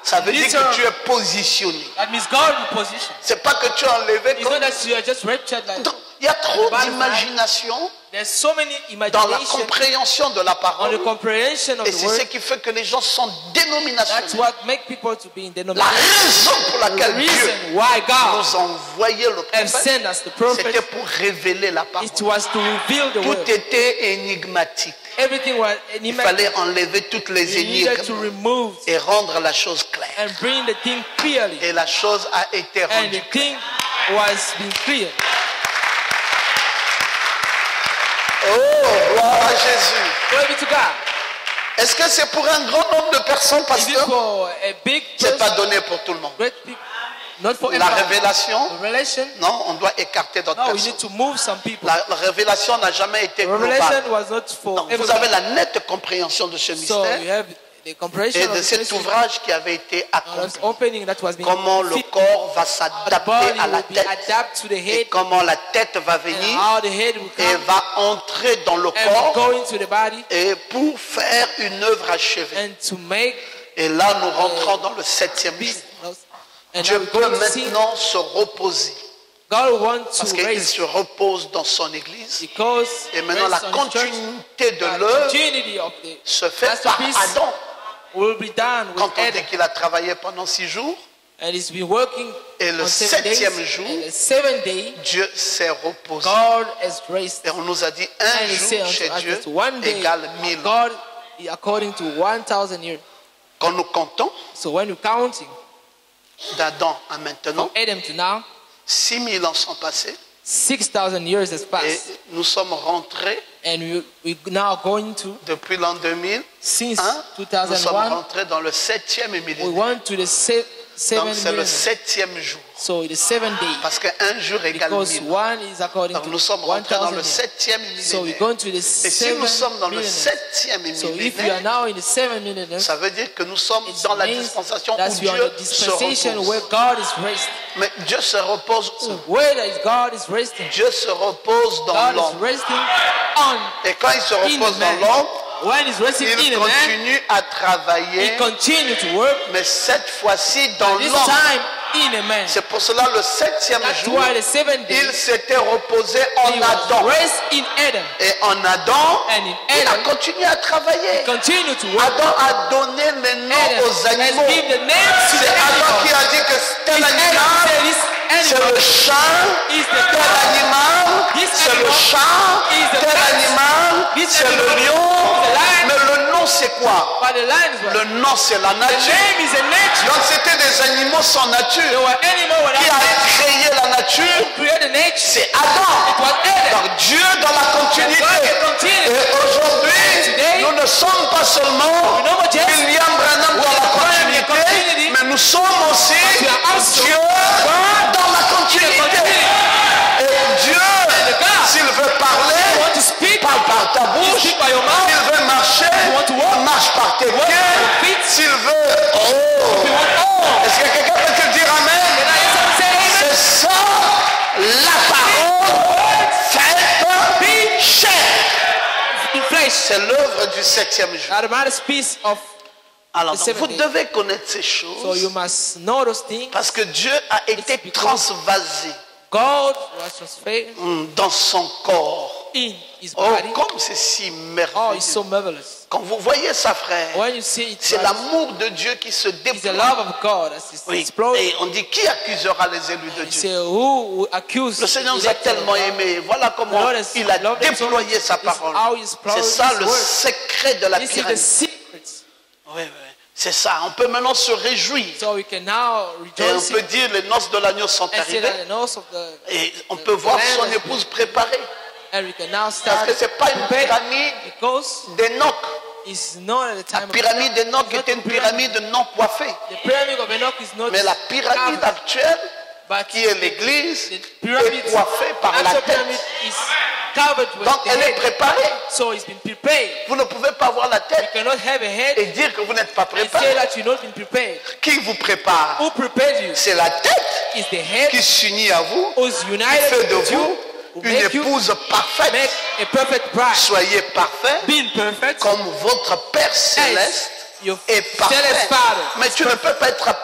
ça veut dire literal, que tu es positionné. that means God will position. C'est pas que tu es enlevé It's comme... not that you are just raptured like Donc, il y a trop Bible d'imagination there's so many dans la imagination compréhension de la on parole. the comprehension of Et the c'est ce word. qui fait que les gens sont That's dénominationnels. what make people to be in La denomination. raison pour The laquelle Dieu reason why God nous a envoyé le have prophète, sent us the prophet c'était pour révéler la parole. it was to reveal the Tout word. était énigmatique. Everything was Il fallait enlever toutes les you needed to énigmes remove et rendre la chose claire. and bring the thing clearly. Et la chose a été And rendue the thing was being clear. Oh, gloire à Jésus. Glory be to God. Est-ce que c'est pour un grand nombre de personnes, Is it pasteur? for a big C'est pas person? donné pour tout le monde. Great people? Not for La everyone. révélation, Revelation? non, on doit écarter d'autres No, we personnes. need to move some people. La révélation n'a jamais été Revelation globale. was not for Donc, vous everyone. avez la nette compréhension de ce So mystère you have the comprehension et of de the cet mystery. ouvrage qui avait été Now, accompli. that's opening that was being Comment le fit. corps va How the s'adapter body à la will be tête adapt to the et head comment la tête va and venir how the head will et come va entrer dans le and corps go into the body et pour faire une œuvre achevée. and to make Et là, nous rentrons dans le 7e jour. peace. And Dieu now peut we're going to see maintenant se reposer God wants parce to qu'il raise se repose dans son église. because Et maintenant, la rest on His church, continuité de the l'œuvre continuity of the se fait par masterpiece Adam. will be done with Quand on Adam. dit qu'il a travaillé pendant 6 jours, And he's been working et le on 7 days. 7e jour, And the 7th day, Dieu s'est reposé. God has raised. Et on nous a dit And un he said jour unto chez us Dieu that one day, égale 1000 ans. God is according to 1,000 years. Quand nous comptons So when you're counting d'Adam à maintenant, from Adam to now, 6000 ans sont passés 6,000 years has et passed. nous sommes rentrés And we're now going to, depuis l'an 2000. since Nous sommes 2001, rentrés dans le 7e we millénaire. went to the Donc 7th c'est le millennium. 7e jour. So the 7th day. Parce qu'un jour égale Because 1000 ans. one is according Donc to nous sommes rentrés dans 1,000 le years. 7e So we're millénaire. going to the Et si nous 7th sommes dans le millennium. 7e So if we are millénaire, now in the 7th millennium, ça veut dire que nous sommes it dans la means dispensation that où we are in Dieu the se dispensation where repose. God is raised. Mais Dieu se repose où? Where is God is resting? Dieu se repose dans God is l'homme. resting on Et quand il se in repose the dans man. l'homme, When he's resting il in a man, continue à travailler, he continues to work. mais cette fois-ci dans This l'homme. time in a man. C'est pour cela le 7e That's jour, why the 7th day il s'était reposé en he was Adam. raised in Adam. Et en Adam, And in il a Adam, continué à travailler. continue to work. Adam a donné les noms Adam aux has animaux. given the names to C'est the Adam qui animals. a dit que tel It's Adam who animal, said this c'est animal le chat, is the tel cow. animal, This c'est le animal chat, is the tel cat. animal, This c'est le animal lion. is the lion. Mais le nom c'est quoi? But the lions were. Le nom c'est la The nature. name is a nature. Donc c'était des animaux sans There nature. were animals Qui without a créé la nature? created nature. C'est Adam. It was Adam. Donc Dieu dans la And continuité. God can continue. Et aujourd'hui, Today, nous ne sommes pas seulement we know what just William Branham dans la continuity, continuité, mais nous sommes aussi we are also Dieu dans la continuité. Et Dieu, God, s'il veut you parler, want to speak, parle par ta bouche. speak by your mouth. S'il veut marcher, want to walk, marche par tes your pieds. feet. S'il veut, you want all. est-ce que quelqu'un peut te dire Amen? Can I hear someone say amen? C'est ça, la parole faite chair. In flesh. C'est l'œuvre du 7e jour. Now the masterpiece of Alors, the donc, 7th vous day. devez connaître ces So you choses must know those things. parce que Dieu a été because transvasé God was transferred dans son corps. in his Oh, body. comme c'est si Oh, it's so merveilleux. marvelous. Quand vous voyez ça, frère, When you see it, c'est right, l'amour de Dieu qui se it's the déploie. love of God as it's Oui. exploded. Et on dit, qui accusera les élus de You Dieu? say, who will accuse Le Seigneur nous a elected of tellement God? aimés. Voilà comment The Lord has il a loved them so déployé much. sa It's parole. how he exploded C'est ça his le word. secret de la This is the pyramide. secret. Oui, oui. C'est ça, on peut maintenant se réjouir. So we can now Et on rejoice peut dire les noces de l'agneau sont and say arrivées. that the nose of the Et on peut voir son épouse préparée. and we can now Parce start que ce n'est pas une prepare pyramide because d'Enoch. it's not at the La time of pyramide d'Enoch not était une the pyramid. pyramide non coiffée. The pyramid of Enoch is not Mais la pyramide covered, actuelle, but qui est l'église, the pyramid, est coiffée par la actual pyramid tête. is covered with Donc the elle est head. préparée. So it's been prepared. Vous ne pouvez pas avoir la You tête cannot have a head et dire que vous n'êtes pas and say préparé. that you've not been prepared. Qui vous prépare? Who prepared you? C'est la tête Is the head qui s'unit à vous, who's qui united fait de with you, vous who une make you épouse make parfaite. a perfect bride. Soyez parfait Being perfect comme votre Père as céleste your est Celestial parfait. Father. Mais tu ne peux pas être parfait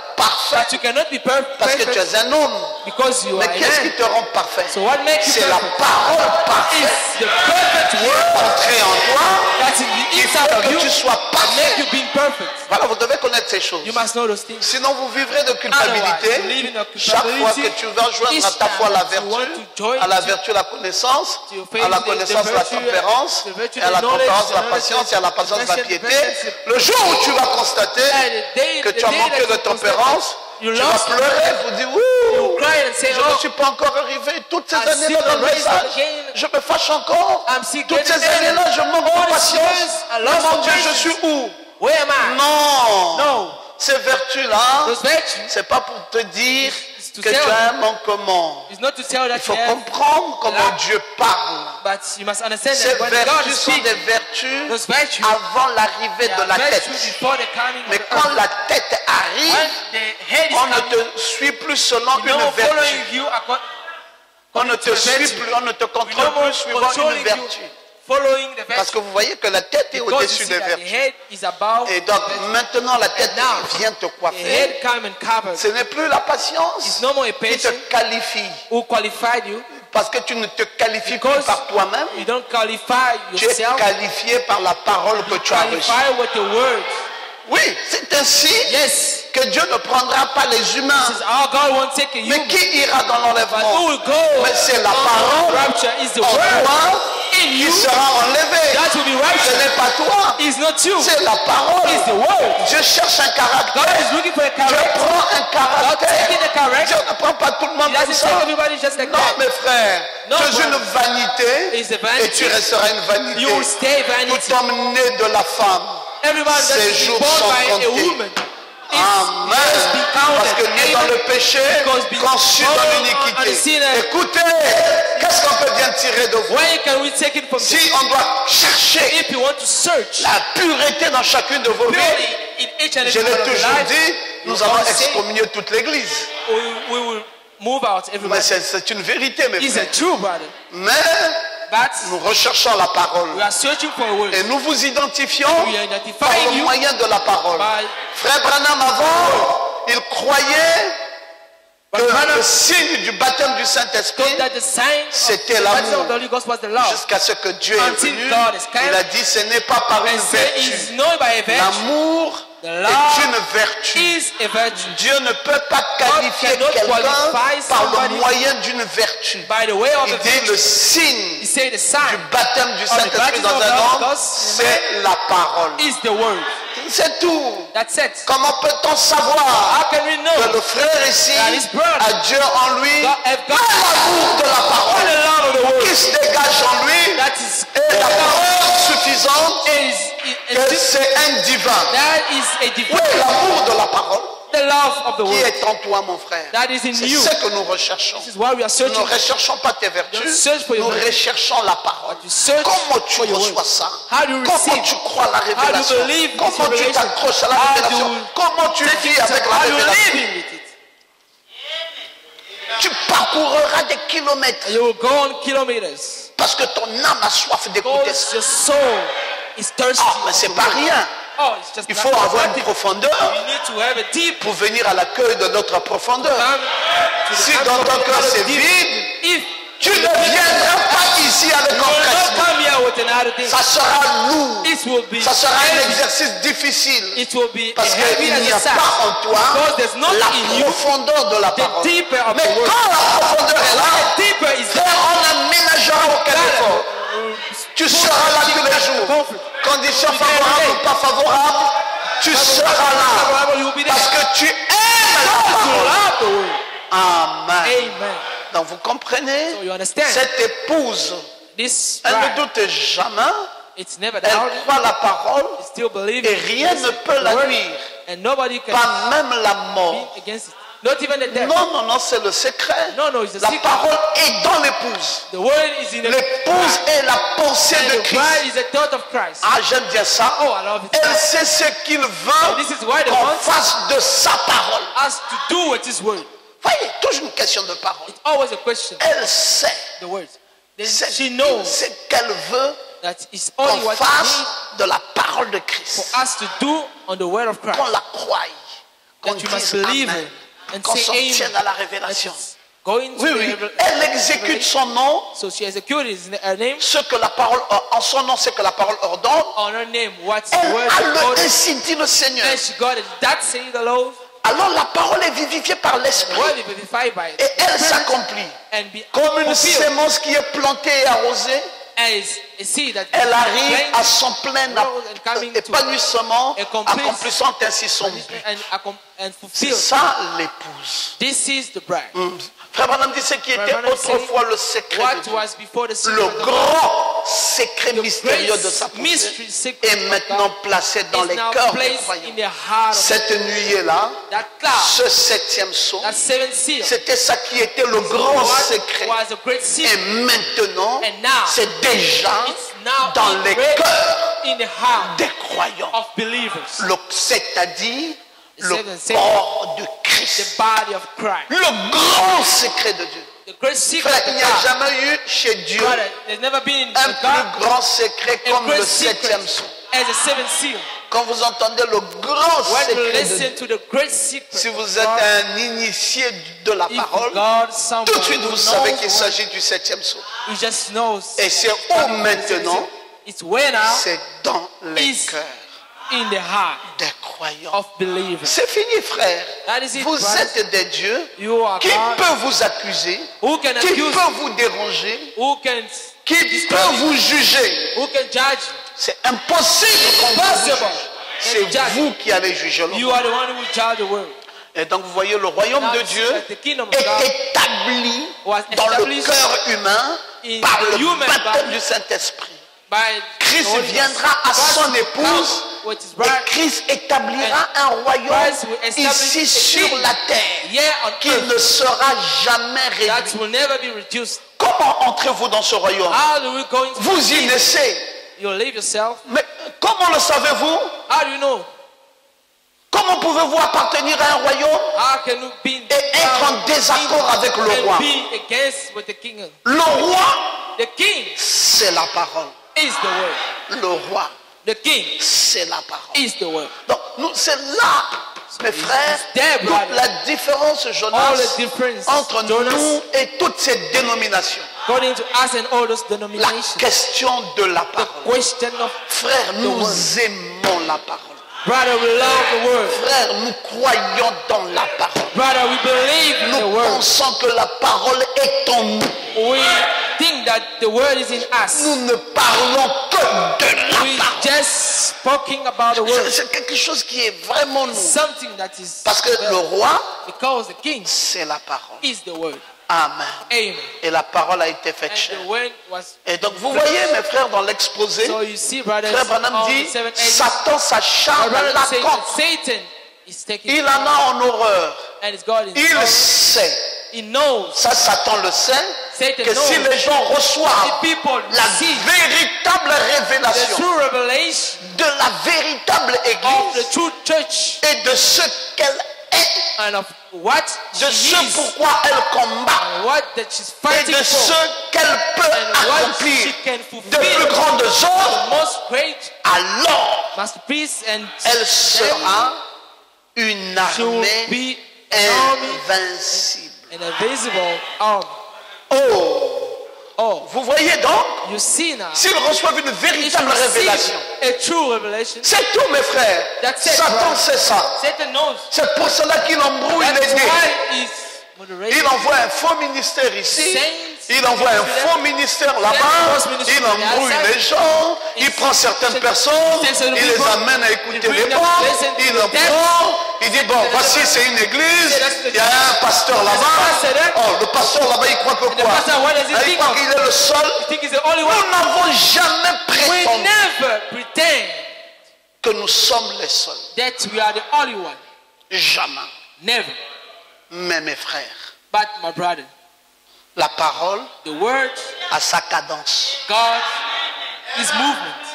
But you cannot be parce que tu perfect es un homme. because you Mais are a qu'est-ce qui man. te rend parfait? So what makes you C'est la perfect? parole parfaite It's the perfect qui word est entrée en toi that's in the qui inside fait of que you tu sois and make parfait. you being perfect. Voilà, vous devez connaître ces choses. You must know those things. Sinon, vous vivrez de Otherwise, you live culpabilité. in a Chaque fois que culpability. tu vas joindre à ta Each foi la time you want vertu, to join à la to- vertu la connaissance, to your faith, à la the connaissance la virtue, tempérance, the virtue, et à la the knowledge, tempérance la the patience, et à la patience la knowledge, the piété. patience, Le jour où tu vas constater the day- que the tu as day manqué that de you tempérance, you tu vas lost- pleurer pour dire ouh, cry and say, je ne oh, suis pas encore arrivé. Toutes ces I'm années-là still dans le raised message, again. je me fâche encore. I'm still Toutes ces getting années-là, je manque de All these patience. years, I Mais lost mon some Dieu, je patience. suis où? Where am I? Non. No. Ces vertus-là, Those virtues c'est pas pour te dire It's to que tell tu as un you. manquement. It's not to tell that Il faut you have, comprendre comment là. Dieu parle. but you must understand Ces that when God vertus is sont speaking, des vertus those virtues avant l'arrivée they de are la tête. virtues before the coming Mais of the quand earth. la tête arrive, When the head is on ne coming, te suit plus selon no une more following vertu. you On ne te suit plus, on ne te we contrôle no more plus suivant une controlling you, vertu. following the Parce virtue. que vous voyez que la tête est Because you au-dessus see des that the vertus. head is above Et donc the virtue. maintenant la tête And now, vient te The coiffer. head come and covered. Ce n'est plus la patience It's no more a qui te patient qualifie. who qualified you Parce que tu ne te qualifies plus because par toi-même. you don't qualify Tu es yourself. qualifié par la parole que tu as reçue. Qualify with the word. Oui, c'est ainsi Yes. que Dieu ne prendra pas les humains. This is our God won't take a Mais human. qui ira dans But who l'enlèvement? will go? Mais c'est la on parole rapture is the en word toi in qui you sera enlevé. that will be Ce raptured. n'est pas toi, It's not you. c'est la parole. It's the word. Dieu cherche un God caractère. is looking for a Dieu character. prend un God caractère. taking a character. Dieu ne prend pas tout le monde He comme doesn't ça. take everybody just like Non, that. mes frères, No, tu es une brother. vanité It's a vanity. et tu resteras une vanité. You will stay vanity. Tout homme né de la femme, Everybody ses that's jours born sont by a comptés. woman Amen. must be counted. Parce que né dans le péché, Because be conçu born dans on the l'iniquité. sinner. Écoutez, qu'est-ce qu'on peut bien tirer de vous? Where can we take it from Si this? on doit chercher If you want to search la pureté dans chacune de vos vies, purely in each and je every l'ai one of your toujours lives, dit, nous you allons can't say excommunier toute l'église. we will move out Mais everybody. c'est une vérité, mes It's a frères. true, brother. Mais But nous recherchons la parole. we are searching for a word. Et nous vous identifions We are par identifying le you moyen de la parole. by Frère Branham, avant, il croyait que But Branham le signe du baptême du Saint-Esprit, that the sign of c'était the baptism l'amour. of the Holy Ghost was the love. jusqu'à ce que Dieu est Until venu, God is kind. il a dit, ce n'est pas par une And say is vertu. known by a virtue. L'amour The est love une vertu. is a virtue. Dieu ne peut pas qualifier cannot quelqu'un qualify par le somebody moyen d'une vertu. By the way of Il a dit virtue. le signe He said the du sign baptême du the Saint-Esprit baptism dans of the un Holy homme, Ghost, c'est la parole. is the word. C'est tout. That's it. Comment peut-on savoir How can we que know le frère ici that his brother a Dieu en lui, God have pas got l'amour de la all parole the love of the qui word? se dégage en lui That is et la parole suffisante que is c'est un divin. that is a Oui, divine l'amour de la parole the love of the qui word est en toi, mon frère. that is in C'est you. ce que nous recherchons. This is why we are Nous searching. ne recherchons pas tes Don't vertus, search for your nous virtue. recherchons la parole. You search Comment tu for your reçois word. ça? How do you Comment receive? tu crois à la How do you révélation? believe this Comment tu revelation? t'accroches à la How do révélation? you Comment tu take vis it? avec la How you révélation? living with it? Tu parcourras des kilomètres You will go on kilometers parce que ton âme a soif d'écouter because ça. your soul is thirsty. Ah, mais c'est pas rien. Oh, it's just Il not faut avoir une nothing. profondeur You need to have a deep pour venir à l'accueil de notre profondeur. to the Si time dans of ton the cœur c'est deep. vide, If tu ne viendras pas ici avec you will not empressement. come here with another thing, Ça sera lourd. it will be Ça sera un heavy. exercice difficile. It will be Parce heavy qu'il as n'y a a sack. pas en toi Because there's not la in you profondeur de la the parole. deeper of Mais the word. quand la profondeur est là, The deeper is frère, there. on aménagera aucun effort. Tu seras là tous les jours. Conditions favorables ou pas favorables, tu seras là. Parce que tu aimes la parole. Amen. Amen. Donc vous comprenez, So you understand? cette épouse, This elle bride, ne doute jamais, it's never elle doubted. croit la parole It still believes et rien ne peut la nuire, and nobody can pas même la be mort. against it. Not even the death. Non, non, non, c'est le secret. No, no, it's the La secret. parole est dans l'épouse. The word is in the L'épouse est la pensée and de the bride Christ. is the thought of Christ. Ah, j'aime bien ça. Oh, I love it. Elle sait ce qu'il And veut this is why the qu'on Lord fasse de sa parole. has to do with His word. Voyez, toujours une question de parole. It's always a question. Elle sait The word. Then ce she knows qu'elle veut that it's only qu'on what she fasse needs de la parole de for Christ. us to do on the word of Christ. Qu'on la croie, qu'on That you must dise believe Amen, it and qu'on s'en say tienne amen. à la That révélation. it's going to Oui, the oui, revel- elle exécute son nom, So she executes her name ce que la parole, en son nom, c'est que la parole ordonne. on her name. What's the Elle word a of le God? ainsi dit le Seigneur. And she got it. That say the Lord. Alors la parole est vivifiée par The l'esprit word is verified by it. et elle s'accomplit. And be Comme une fulfilled. sémence qui est plantée et arrosée, As a seed that elle is arrive plain à son plein grows and coming to épanouissement, a complete accomplissant ainsi son but. and C'est fulfilled. ça l'épouse. This is the bride. Frère Branham dit ce qui était Branham autrefois le secret de What Dieu, was before the secret le of God, grand secret the mystérieux de sa great pensée, mystery secret est of maintenant God placé dans is les now cœurs des placed in croyants. the heart of Cette nuée-là, that cloud, ce septième saut, that seventh seal. c'était ça qui était le grand What secret. was a great Et secret maintenant, And now, c'est déjà it's now dans les already cœurs in the heart des croyants. of believers. C'est-à-dire le seventh corps de The Christ. body of Christ. Le grand secret de Dieu. The great secret Frère, of il n'y a God. jamais eu chez Dieu Brother, there's never been in un God plus grand secret a comme le great secret septième saut. as a seventh seal. Quand vous entendez le grand When you secret de Dieu, listen to the great secret si of vous êtes God, un initié de la if parole, God, someone tout de suite who vous savez knows qu'il what- s'agit du septième saut. you just knows. Et c'est où maintenant? It's where now C'est dans les is cœurs in the heart des croyants. of believers. C'est fini, frère. That is it, Vous brothers. êtes des dieux. You are Qui God. peut vous accuser? Who can Qui accuse? peut vous déranger? Who can Qui peut vous juger? Who can judge? C'est impossible qu'on vous Impossible. juge. C'est vous qui allez juger le You monde. are the one who will judge the world. Et donc vous voyez, le royaume Now de you see Dieu that the kingdom of est God établi was dans le established cœur humain in par the le human baptême body du Saint-Esprit. by Christ the Holy Ghost. viendra à God son will épouse come with his et bride Christ établira un royaume Christ will establish ici a sur king la terre here on qui earth ne sera jamais that réduit. will never be reduced. Comment entrez-vous dans ce royaume? How do we go into Vous y naissez. You leave yourself. Mais comment le savez-vous? How do you know? Comment pouvez-vous appartenir à un royaume How can you be in et être en désaccord avec le roi? and be against with the king? Le roi, The king c'est la parole. is the word. Le roi, The king c'est la parole. is the word. Donc, c'est là, mes frères, there, toute brother. la différence, All Jonas, the difference, entre Jonas, nous et toutes ces dénominations. according to us and all those La denominations. question de la The parole. question of Frère, nous word. aimons la parole. brother, we love the word. Frère, nous croyons dans la parole. Brother, we believe in the Nous word. pensons que la parole est en nous. We think that the word is in us. Nous ne parlons que de la We parole. just speaking about the word. C'est quelque chose qui est vraiment nous. Something that is Parce que le roi, because the king c'est la parole. is the word. Amen. Amen. Et la parole a été faite And chair. the word was. Et donc vous voyez, mes frères, dans l'exposé, So you see, brothers, Frère Branham all dit, the 7 8. Satan s'acharne Brother là saying contre. that Satan is taking Il en a en horreur. and it's God in Il sait, He knows. ça Satan le sait, Satan que si knows. les gens reçoivent The people la see véritable the révélation true revelation de la véritable of the église true church et de ce qu'elle est, and of what de she ce is pourquoi elle combat and what that she's et fighting de ce for qu'elle peut and what accomplir she can de fulfill. plus grandes The œuvres, most great alors masterpiece, and elle sera une she will armée be an army, invincible. an invisible army. Oh, Oh, vous voyez donc, you see now, s'ils reçoivent une if véritable you révélation, receive a true revelation, c'est tout, mes frères. That's it, Satan brother. sait ça. Satan knows. C'est pour cela qu'il embrouille That's les dés. why he's moderating. Il envoie un faux ministère ici. Saints Il envoie un faux ministère là-bas, il embrouille les gens, il prend certaines personnes, il les amène à écouter les bancs, il en prend, il dit bon, voici c'est une église, il y a un pasteur là-bas. Oh, le pasteur là-bas il croit que quoi? Il croit qu'il est le seul. Nous n'avons jamais prétendu que nous sommes les seuls. Jamais. Never. Mais mes frères, But my brother, la parole the word, a sa cadence. God, His movement.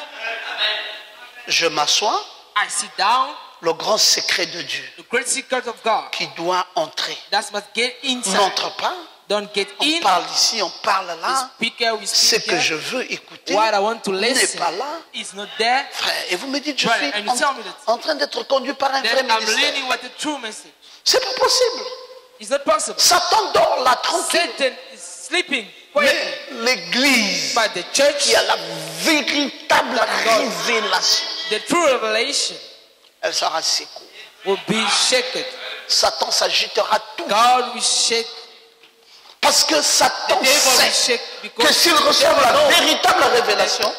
Je m'assois, I sit down. le grand secret de Dieu The great secret of God qui doit entrer. that must get inside. N'entre pas. Don't get On in. parle ici, on parle là. We speak here, we Ce speak que here. je veux écouter What I want to n'est listen pas là. is not there. Frère, et vous me dites, je Brother, suis and you tell me that. en train d'être conduit par un vrai Then I'm ministère. learning what the true message. C'est pas possible. It's not possible. Satan dort là tranquille. Satan is sleeping quietly. Mais l'église But the church, qui a la véritable révélation, the true revelation, elle sera secouée. will be shaken. Satan s'agitera tout. God will shake. Parce que Satan The devil will sait shake que because s'il reçoit la véritable révélation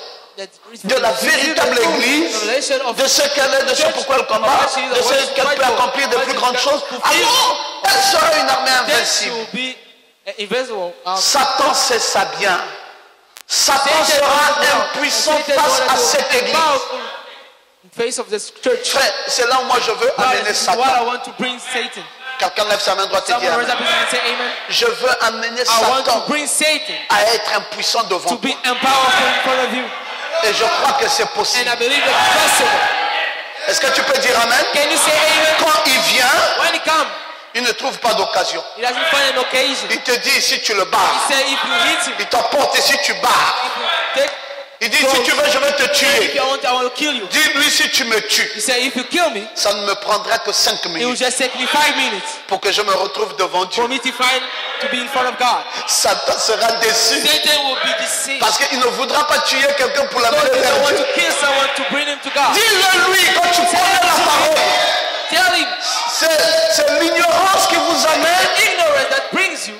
de la véritable église, de ce qu'elle est, de ce pourquoi elle combat, de ce qu'elle peut accomplir de plus grandes choses, alors elle sera une armée invincible. Satan sait ça bien. Satan sera impuissant face à cette église. Face of this church. Frère, c'est là où moi je veux amener What I Satan. want to bring Satan. Quelqu'un lève sa main droite et dit Someone raise amen. up his hand and say amen. Je veux amener I want Satan to bring Satan à être impuissant devant to toi. be empowerful in front of you. Et je crois que c'est And possible. I believe that it's possible. Est-ce que tu peux dire amen? Can you say amen? Quand il vient, When he comes, il ne trouve pas d'occasion. he doesn't find an occasion. Il te dit si tu le He barres. said if you hit him, Il t'emporte et si tu barres. if you take, Il dit si tu veux, je vais te if tuer. you want, I will kill you. Dis-lui si tu me tues. He said if you kill me, Ça ne me prendra que 5 it will minutes just take me 5 minutes pour que je me retrouve devant Dieu. for me to find to be in front of God. Satan sera déçu Satan will be deceived. parce qu'il ne voudra pas tuer quelqu'un pour God l'amener doesn't vers want Dieu. to kill someone to bring him to God. Dis-le lui quand tu connais la parole. Tell him C'est l'ignorance qui vous amène ignorance that brings you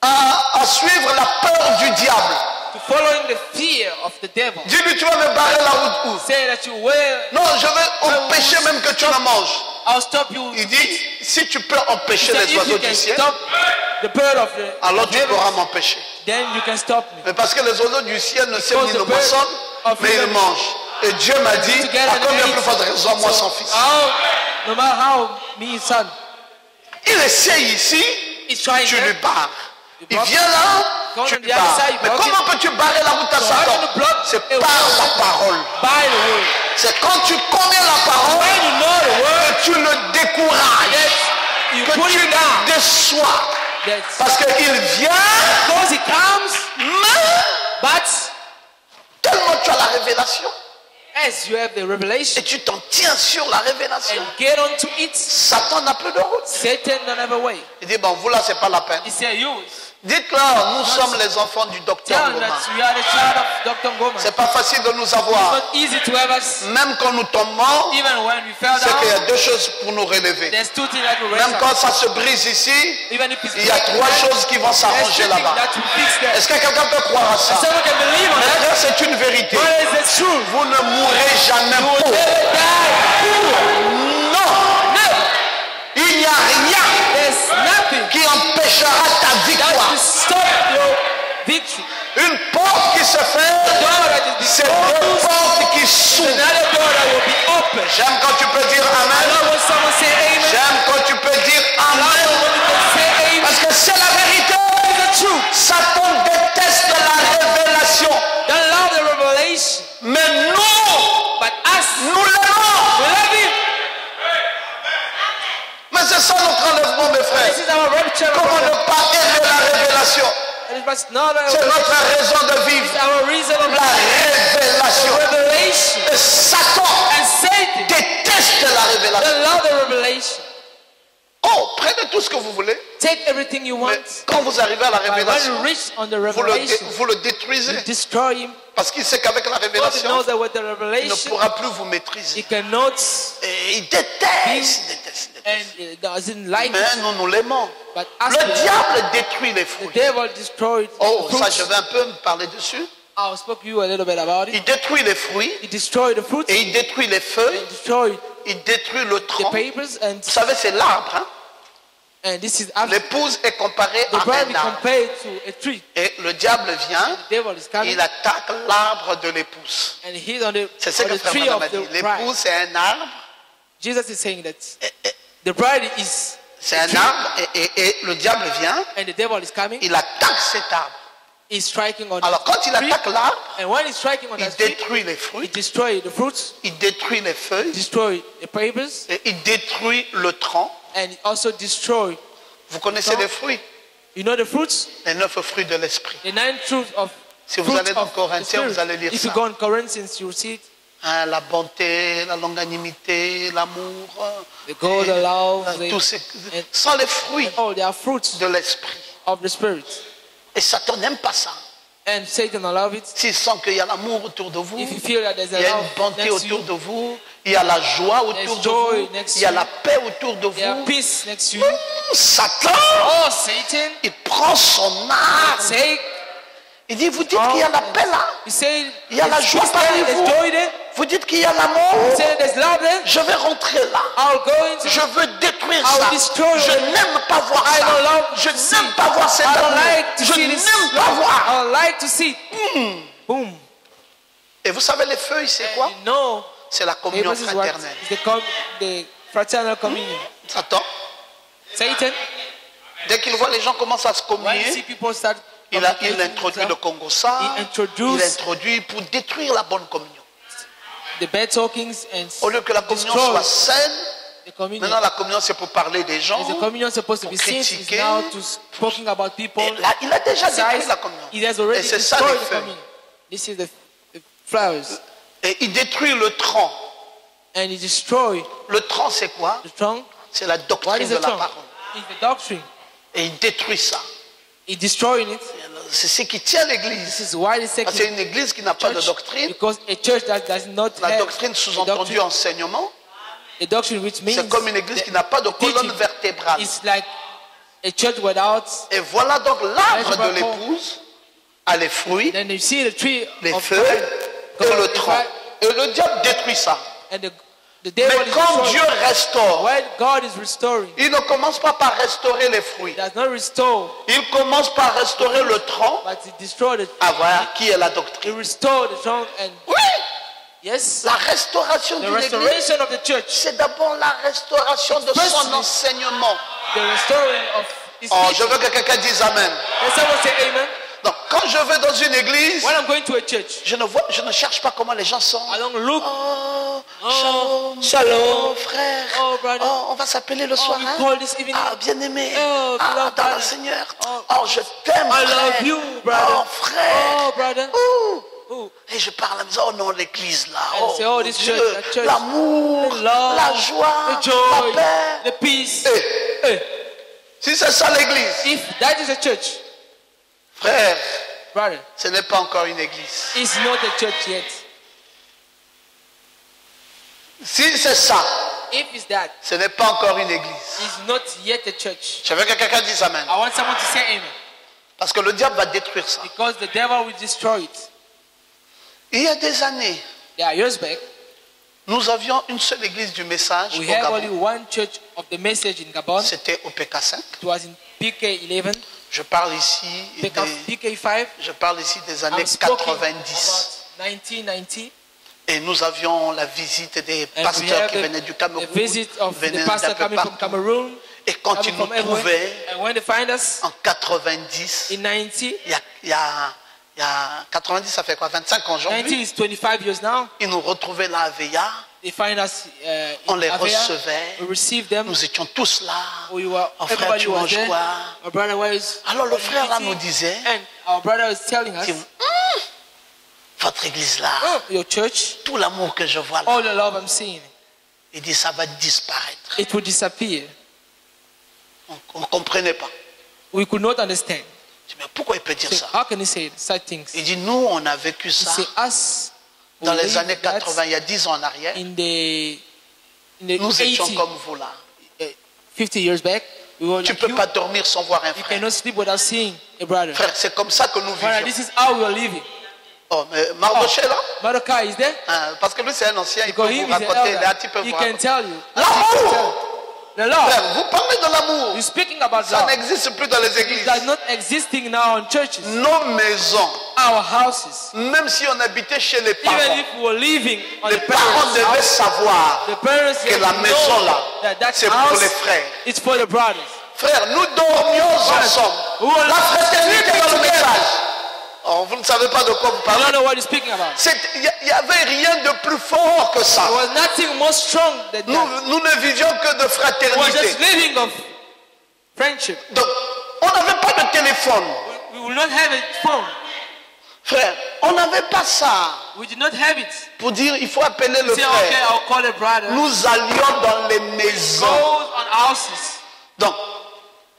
à suivre la peur du diable. to following the fear of the devil. Dis-lui tu vas me barrer la route où? Say that you will, Non, je vais empêcher même que tu ne manges. I'll stop you. Il dit, si tu peux He empêcher said, les if oiseaux you du can ciel, stop the bird of the alors tu heavens, pourras m'empêcher. then you can stop me. Mais parce que les oiseaux du ciel ne sèment ni the ne bird moissonnent, of mais ils heaven mangent. Et Dieu m'a dit, together à and combien eat. plus forte raison, moi son fils. No matter how me son Il essaie ici, is trying tu there, lui barres. Il block vient là, Go tu on lui the other barres. side, Mais block comment peux-tu barrer la route à So how can Satan? you block C'est a par word? la parole. by the word. C'est quand tu connais la parole When you know the word, que tu le décourages, that you que put tu it down. le déçois. That's Parce qu'il vient, because he comes, mais but tellement tu as la révélation as you have the revelation et tu t'en tiens sur la révélation, and get onto it, Satan n'a plus de route. Satan don't have a way. Il dit, bon, vous là, c'est pas la peine. He said, you Dites-leur, nous sommes les enfants du docteur tell him Goma. that you are the child of Dr. Ngoma. C'est pas facile de nous It's avoir. not easy to have us, Même quand nous tombons, even when we fell c'est qu'il y a down. deux choses pour nous relever. There's two things that will raise Même us. quand ça se brise ici, Even if it's il y a trois choses qui vont there's two s'arranger things là-bas. that will fix that. Est-ce que quelqu'un peut croire à ça? Someone can believe on that. Frère, c'est une vérité. What is the truth? Vous ne mourrez jamais You will pauvre. never die. Non, No, il n'y a rien there's nothing qui empêchera ta that victoire. will stop your victory. Une porte qui se ferme, Door that is c'est closed, deux portes qui s'ouvrent. another door that will be open. J'aime quand tu peux dire I Amen. love when someone say amen. J'aime quand tu peux dire I love Amen. when you can say amen. Parce que c'est la vérité. It's the truth. Satan déteste la révélation. Don't love the revelation, Mais nous, but us, nous l'aimons. we love him. Mais c'est ça notre enlèvement, mes frères. This is our rapture. Comment ne pas aimer la révélation? It must not C'est notre raison de vivre. It's our reason of La révélation. revelation. Et Satan And Satan déteste la révélation. don't love the revelation. Oh, prenez tout ce que vous voulez. Take everything you Mais want. quand vous arrivez à la But when révélation, you reach on the vous revelation, le détruisez. you destroy him. Parce qu'il sait qu'avec la God révélation, knows that with the il ne revelation, pourra plus vous maîtriser. he cannot Et il déteste, il déteste, il déteste. and it doesn't like Mais it. nous, nous l'aimons. Le diable détruit les fruits. The devil destroyed Oh, the ça, fruits. je vais un peu me parler dessus. I'll speak to you a little bit about it. Il détruit les fruits He destroyed the fruits. et il détruit les feuilles. And destroyed Il détruit le the tronc. papers. And Vous savez, c'est l'arbre. Hein? this is after L'épouse est comparée the à bride un is arbre. compared to a tree. Et le diable vient, The devil is coming. il attaque l'arbre de l'épouse. And he's on the, C'est ce on que the Frère tree Branham of a dit. the bride. L'épouse, c'est un arbre. Jesus is saying that the bride is C'est un arbre et le diable vient, and the devil is coming. il attaque cet arbre. He's striking on Alors quand il the tree. attaque l'arbre, And when he's striking on il that tree, détruit les he fruits, destroys the fruits, il détruit les feuilles, destroy the papers, et il détruit le tronc. and also destroy. Vous connaissez les fruits? You know the fruits? Les 9 fruits de l'esprit. The 9 fruits of Si vous fruits allez dans of the Corinthiens, Spirit. vous allez lire If you ça. go in Corinthians, you will see it. Hein, la bonté, la longanimité, l'amour, The God, the love, tous ces, and sont les fruits all they are fruits de l'esprit. of the Spirit. Et Satan n'aime pas ça. And Satan will love it. S'il sent qu'il y a l'amour autour de vous, If you feel that there's il y a a love une bonté next to you, autour de vous, il y a la joie autour There's de joy vous, next il y a to la you. paix autour de there are vous. peace next to you. Satan, Oh, Satan, il prend son arme. take. Il dit, vous dites qu'il y a la paix là. You say Il y a la there's joie peace parmi there, vous. there's joy there. Vous dites qu'il y a l'amour. You say there's love there. Je vais rentrer là. I'll go into. Je veux détruire I'll ça. destroy Je it. n'aime pas voir I ça. don't love Je to see. n'aime pas voir cet I don't amour. like to Je see this. n'aime pas voir. I don't like to see. Boom. Et vous savez les feuilles, c'est quoi? And you know, C'est la communion this is what fraternelle. is the fraternal communion. Satan, Satan, dès qu'il voit les gens commencent à se when you see communier, people start, il introduit le Congo-ça, He introduced- il introduit pour détruire la bonne communion. the bad talkings and Au lieu que la communion destroy soit saine, the communion. maintenant la communion c'est pour parler des gens. Is the communion supposed to be pour seen? Is critiquer. now to talking about people. Et là, il a déjà détruit Size. la communion. He has Et already c'est ça destroyed les the feuilles. communion. This is the flowers, Et il détruit le tronc. and he destroyed Le tronc c'est quoi? the trunk. C'est la What doctrine is de the la trunk? parole. It's the doctrine. Et il détruit ça. He destroyed it. C'est ce qui tient This l'église. is why the Parce que c'est second une église qui n'a pas de church, doctrine. because a church that does not La have doctrine a sous-entendu doctrine, enseignement, a doctrine which means c'est comme une église qui n'a pas de colonne teaching vertébrale. is like a church without. Et voilà donc l'arbre de Vertebral l'épouse a les fruits, Then you see the tree les of feuilles et le tronc. Et le diable détruit ça. and the devil Mais is quand destroying. Dieu restaure, When God is restoring, il ne commence pas par restaurer les He fruits. does not restore, Il commence par restaurer le tronc. but He destroyed it. Ah voilà qui est la He doctrine. restored the trunk, and Oui, yes, la restauration the d'une église, restoration of the church, c'est d'abord la restauration de son Firstly, enseignement. the restoring of His Oh, je teaching. veux que quelqu'un dise Amen. And someone say Amen. Donc, quand je vais dans une église, When I'm going to a church, je ne cherche pas comment les gens sont. I don't look. Oh, shalom, Shalom. frère. Oh, brother. Oh, on va s'appeler le soir. we hein? call this evening. Ah, bien aimé. Oh, Ah, beloved dans le brother. Seigneur. Oh. Oh, je t'aime, I frère. love you, brother. Oh, frère. Oh, brother. Ouh. Oh. Et je parle à la maison, oh non, l'église là. And Oh, say, oh, mon this Dieu, church, that church. l'amour, The love, la joie, the joy, la paix. the peace. Eh, Hey, si c'est ça l'église, if that is a church, frère, brother, ce n'est pas encore une église. it's not a church yet. Si c'est ça, If it's that, ce n'est pas encore une église. it's not yet a church. Je veux que quelqu'un dise Amen. I want someone to say amen. Parce que le diable va détruire ça. Because the devil will destroy it. Il y a des années, There are years back, nous avions une seule église du message we au had only Gabon. one church of the message in Gabon. C'était au PK5. It was in PK11, Je parle ici PK5. des années I'm speaking 90. about 1990. Et nous avions la visite des And we pasteurs have qui venaient du the Cameroun, visit of venaient the d'un pastor peu coming from partout. Cameroon, Et quand coming ils nous from everywhere. trouvaient And when they find us en 90, in 90, il y a 90, ça fait quoi, 25 ans 90 aujourd'hui, is 25 years now. ils nous retrouvaient là à Veilla, They find us on in les Avea. recevait, We received them. nous étions tous là. We were, Oh frère, everybody tu was manges there. quoi? My brother was. Alors le frère là nous disait, And our brother was telling us, votre église là, your church, tout l'amour que je vois là, all the love I'm seeing, il dit ça va disparaître. it will disappear. On ne comprenait pas. We could not understand. Je dis, mais pourquoi il peut dire So ça? how can he say such things? Il dit, nous on a vécu He ça say us we dans les lived années that 80, il y a 10 ans en arrière. in the Nous étions 80, comme vous là. 50 years back. Tu ne peux pas dormir sans voir un You frère. cannot sleep without seeing a brother. Frère, c'est comme ça que nous Brother, vivons. this is how we are living. Oh, mais Mardoché là, Mordecai is there? parce que lui c'est un ancien, il peut Because he vous is an raconter, il est un elder. petit peu He vous can raconter. tell you. L'amour! The love. Frère, vous parlez de l'amour. You're speaking about Ça love. n'existe plus dans les It églises. does not existing now in churches. Nos maisons, Our houses. même si on habitait chez les Even parents, if we were living on les the parents parents' devaient house, savoir the parents que have la to maison know là, that that c'est pour house les frères. is for the brothers. Frère, nous dormions ensemble. La fraternité dans le message. Oh, vous ne savez pas de quoi vous I parlez. don't know what you're speaking about. Il n'y avait rien de plus fort que ça. There was nothing more strong than that. Nous ne vivions que de We were fraternité. just living of friendship. Donc, on n'avait pas de téléphone. We will not have a phone. Frère, on n'avait pas ça We did not have it. pour dire il faut appeler le Say, okay, frère. I'll call a brother. Nous allions dans les Go maisons. on houses. Donc,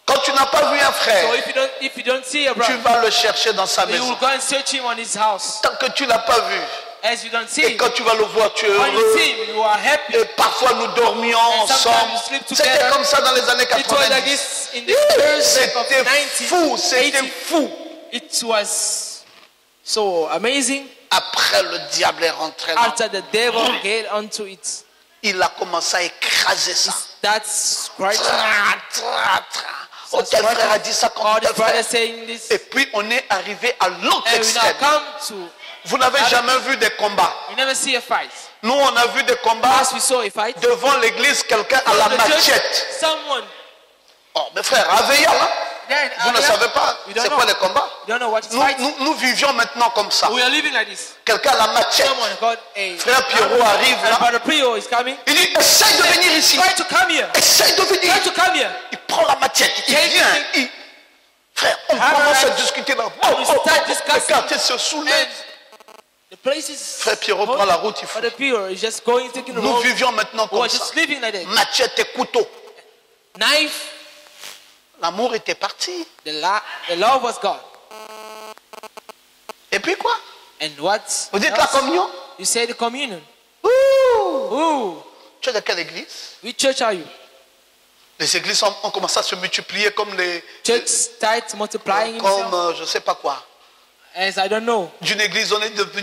quand tu n'as pas vu un So frère, if you don't see a tu brother, vas le chercher dans sa you will maison. go and search him on his house. Tant que tu ne l'as pas vu, As you don't see et him, quand tu vas le voir, tu es when you heureux. see him, you are happy. Et parfois nous dormions And sometimes ensemble. you sleep C'était together. comme ça dans les années It was like 90. this in the years of C'était fou, c'était 1980. fou. It was so amazing. Après, le diable est rentré là. After the devil get onto it, Il a commencé à écraser ça. that's scratching. Oh, tel frère a dit ça All contre the tel frère. brothers saying this. Et puis on est arrivé à l'autre And we now extrême. come to, Vous n'avez jamais vu des combats. we never see a fight. Nous, on a vu des combats As we saw a fight, devant l'église, quelqu'un à la from the church, machette. someone. Oh, mes frères, Aveilla, là, Then, vous ne savez pas we don't c'est know. quoi les combats. We don't know what is Nous, fight. nous vivions maintenant comme ça. We are living like this. Quelqu'un à la machette. Someone got a. Frère Pierrot arrive And là. Brother Prio is coming. Il dit, essaye de venir ici. Try to come here. Essaye de venir. Try to come here. Il prend la machette. Il Take vient. it. Frère, on Have commence a à right. discuter là. We start discussing. Le quartier se soulève. And the place is. Frère Pierrot prend la route, il faut. Brother Prio is just going, taking the Nous road. vivions maintenant We comme are ça. just living like that. Machette et couteau. Knife. L'amour était parti. The love was gone. Et puis quoi? And what? Vous dites la else? communion? You say the communion. Ouh! Ooh. Tu es de quelle église? Which church are you? Les églises ont commencé à se multiplier comme les. Church starts multiplying Comme himself. je ne sais pas quoi. As I don't know. D'une église,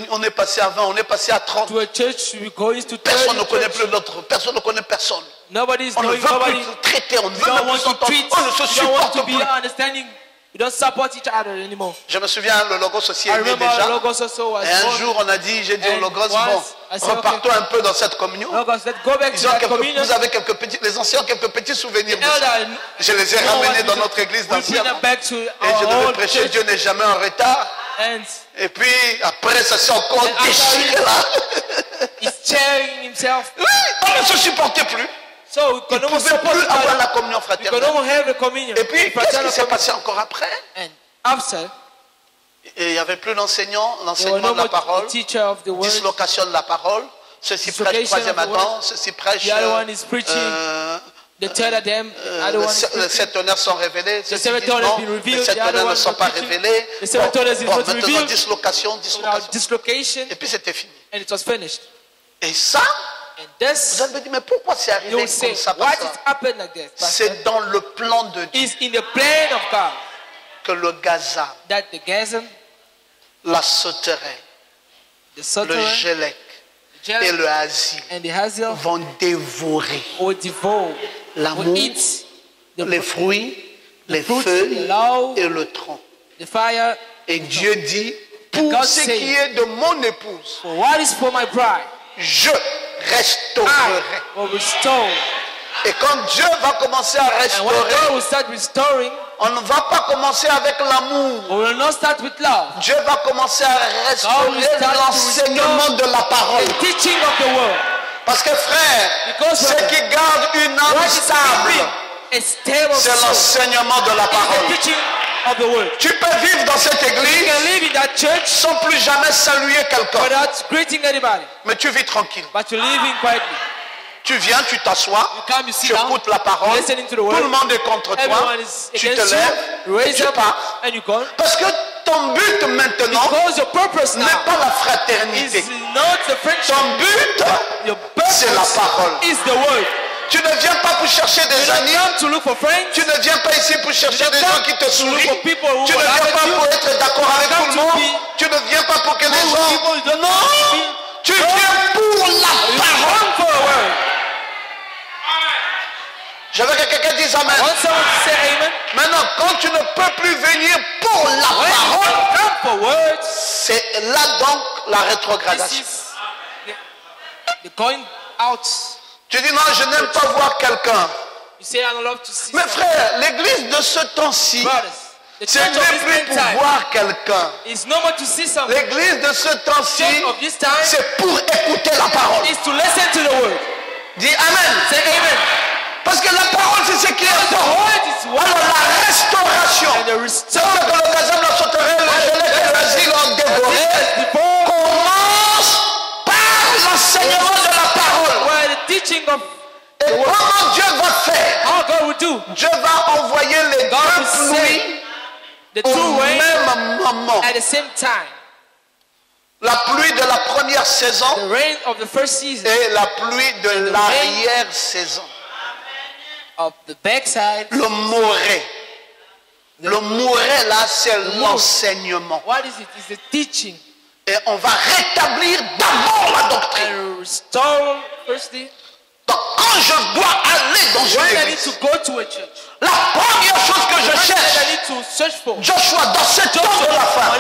on est passé à 20, on est passé à 30. To a church, we go into 30 Personne ne connaît church. plus l'autre. Personne ne connaît personne. Nobody is On ne knowing veut nobody. plus traiter, on ne We veut don't même want plus to s'entendre. treat. On ne se We don't want supporte to be plus. understanding. We don't support each other anymore. Je me souviens, le Logos aussi I est né remember déjà. Logos also was Et un born. jour, on a dit, j'ai dit au And Logos, once, bon, I said, repartons un peu dans cette communion. Logos, let's go back to Ils ont that communion. vous avez quelques petits, les anciens ont quelques petits souvenirs de ça. Elder, Je les ai you know ramenés what, dans we notre église we bring d'anciens. them back to Et je our devais old prêcher, church. Dieu n'est jamais en retard. And Et puis, après, ça s'est encore And after- déchiré là. he's cheering himself. Oui, on ne se supportait plus. So we On can ne no more pouvait support plus each avoir la other. communion We can no fraternelle. more have the communion. Et puis, qu'est-ce Fraternal qui s'est communion. passé encore après? And after, Et il n'y avait plus l'enseignant, there were l'enseignement no de la more parole, teacher of the word. dislocation de la parole. Ceci prêche Dislocation troisième of the word. Adam, ceci prêche. The other one is preaching. The third of them, the other one is Les preaching. sept honneurs sont révélés. Ceci seven dit tongues non, has been revealed, les sept the other honneurs ne ones sont are pas preaching. révélés. The seven tongues is not Maintenant, revealed. dislocation. So now dislocation, Et puis c'était fini. and it was finished. Et ça, And vous this, allez me dire, mais pourquoi c'est you arrivé will say, comme ça, why pasteur? it happened like this? Pastor? C'est dans le plan de Dieu It's in the plan of God que le Gaza, that the Gazan, la sauterelle, the le Sotera, Gélec the et Jelly, le Hasil and the Hazel vont dévorer will devour, l'amour, will eat les fruits, les fruits, feuilles the love, et le tronc. the fire. Et Dieu dit, pour God ce said, qui est de mon épouse, For what is for my bride, je I restaurerai. will restore. Et quand Dieu va commencer à And when restaurer, God will start restoring, on ne va pas commencer avec l'amour. we will not start with love. Dieu va commencer à restaurer start to l'enseignement de la parole. The teaching of the word. Parce que frère, Because ce qui garde une âme what is stable, keeping a stable c'est soul l'enseignement de la is the parole. teaching of the word. Tu peux vivre dans cette You can église live in that church sans plus jamais saluer quelqu'un. without greeting anybody, Mais tu vis tranquille. but you're living quietly. Tu viens, tu t'assois, You come, you sit tu down, écoutes la parole, listening to the tout word. le monde est contre toi, Everyone is tu te against lèves, you. et Raise tu up pars. and you go. Parce que ton but maintenant Because your purpose n'est now pas la is fraternité. not the friendship. Ton but, Your c'est la purpose parole. is the word. Tu ne viens pas pour chercher des amis. To look for friends. Tu ne viens pas ici pour chercher des gens qui te sourient. Tu ne viens pas pour être d'accord avec tout le monde. Tu ne viens pas pour que les gens... Non, tu viens pour la parole. Je veux que quelqu'un dise Amen. Maintenant, quand tu ne peux plus venir pour la parole, c'est là donc la rétrogradation. Tu dis non, je n'aime pas voir quelqu'un. Mais frère, l'église de ce temps-ci, ce n'est plus pour voir quelqu'un. L'église de ce temps-ci, c'est pour écouter la parole. Dis Amen. Parce que la parole, c'est ce qui est important. Alors la restauration, c'est vrai que le gazelle, la sauterelle, le gelette et l'asile ont dévoré, commence par l'enseignement de la parole. Et comment Dieu va faire? Dieu va envoyer les deux pluies au même moment. La pluie de la première saison et la pluie de l'arrière-saison. Le moré. Le moré là, c'est l'enseignement. Et on va rétablir d'abord la doctrine. Donc quand je dois aller dans une église, la première chose que je cherche, Joshua, dans cet temps de la femme,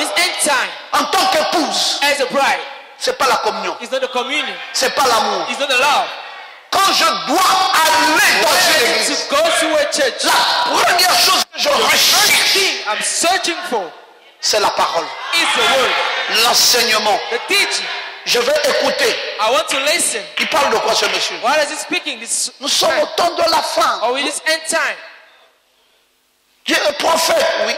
en tant qu'épouse, c'est pas la communion, c'est pas l'amour. Quand je dois aller dans une église, la première chose que je recherche, c'est la parole, l'enseignement. Je vais écouter. Il parle de quoi ce monsieur? Nous sommes au temps de la fin. Dieu est prophète, oui.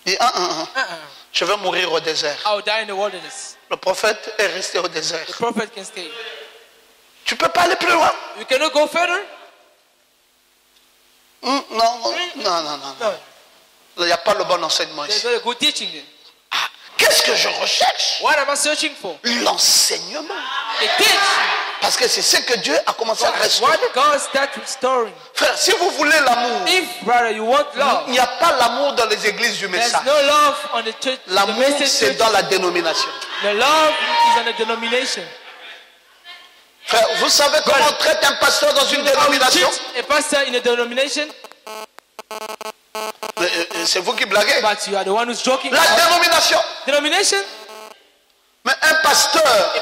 Et je vais mourir au désert. Le prophète est resté au désert. Tu ne peux pas aller plus loin. Non. Il n'y a pas le bon enseignement ici. Qu'est-ce que je recherche? L'enseignement. Parce que c'est ce que Dieu a commencé à restaurer. Frère, si vous voulez l'amour, il n'y a pas l'amour dans les églises du message. L'amour, c'est dans la dénomination. Frère, vous savez comment on traite un pasteur dans une dénomination? C'est vous qui blaguez. La dénomination. Mais un pasteur,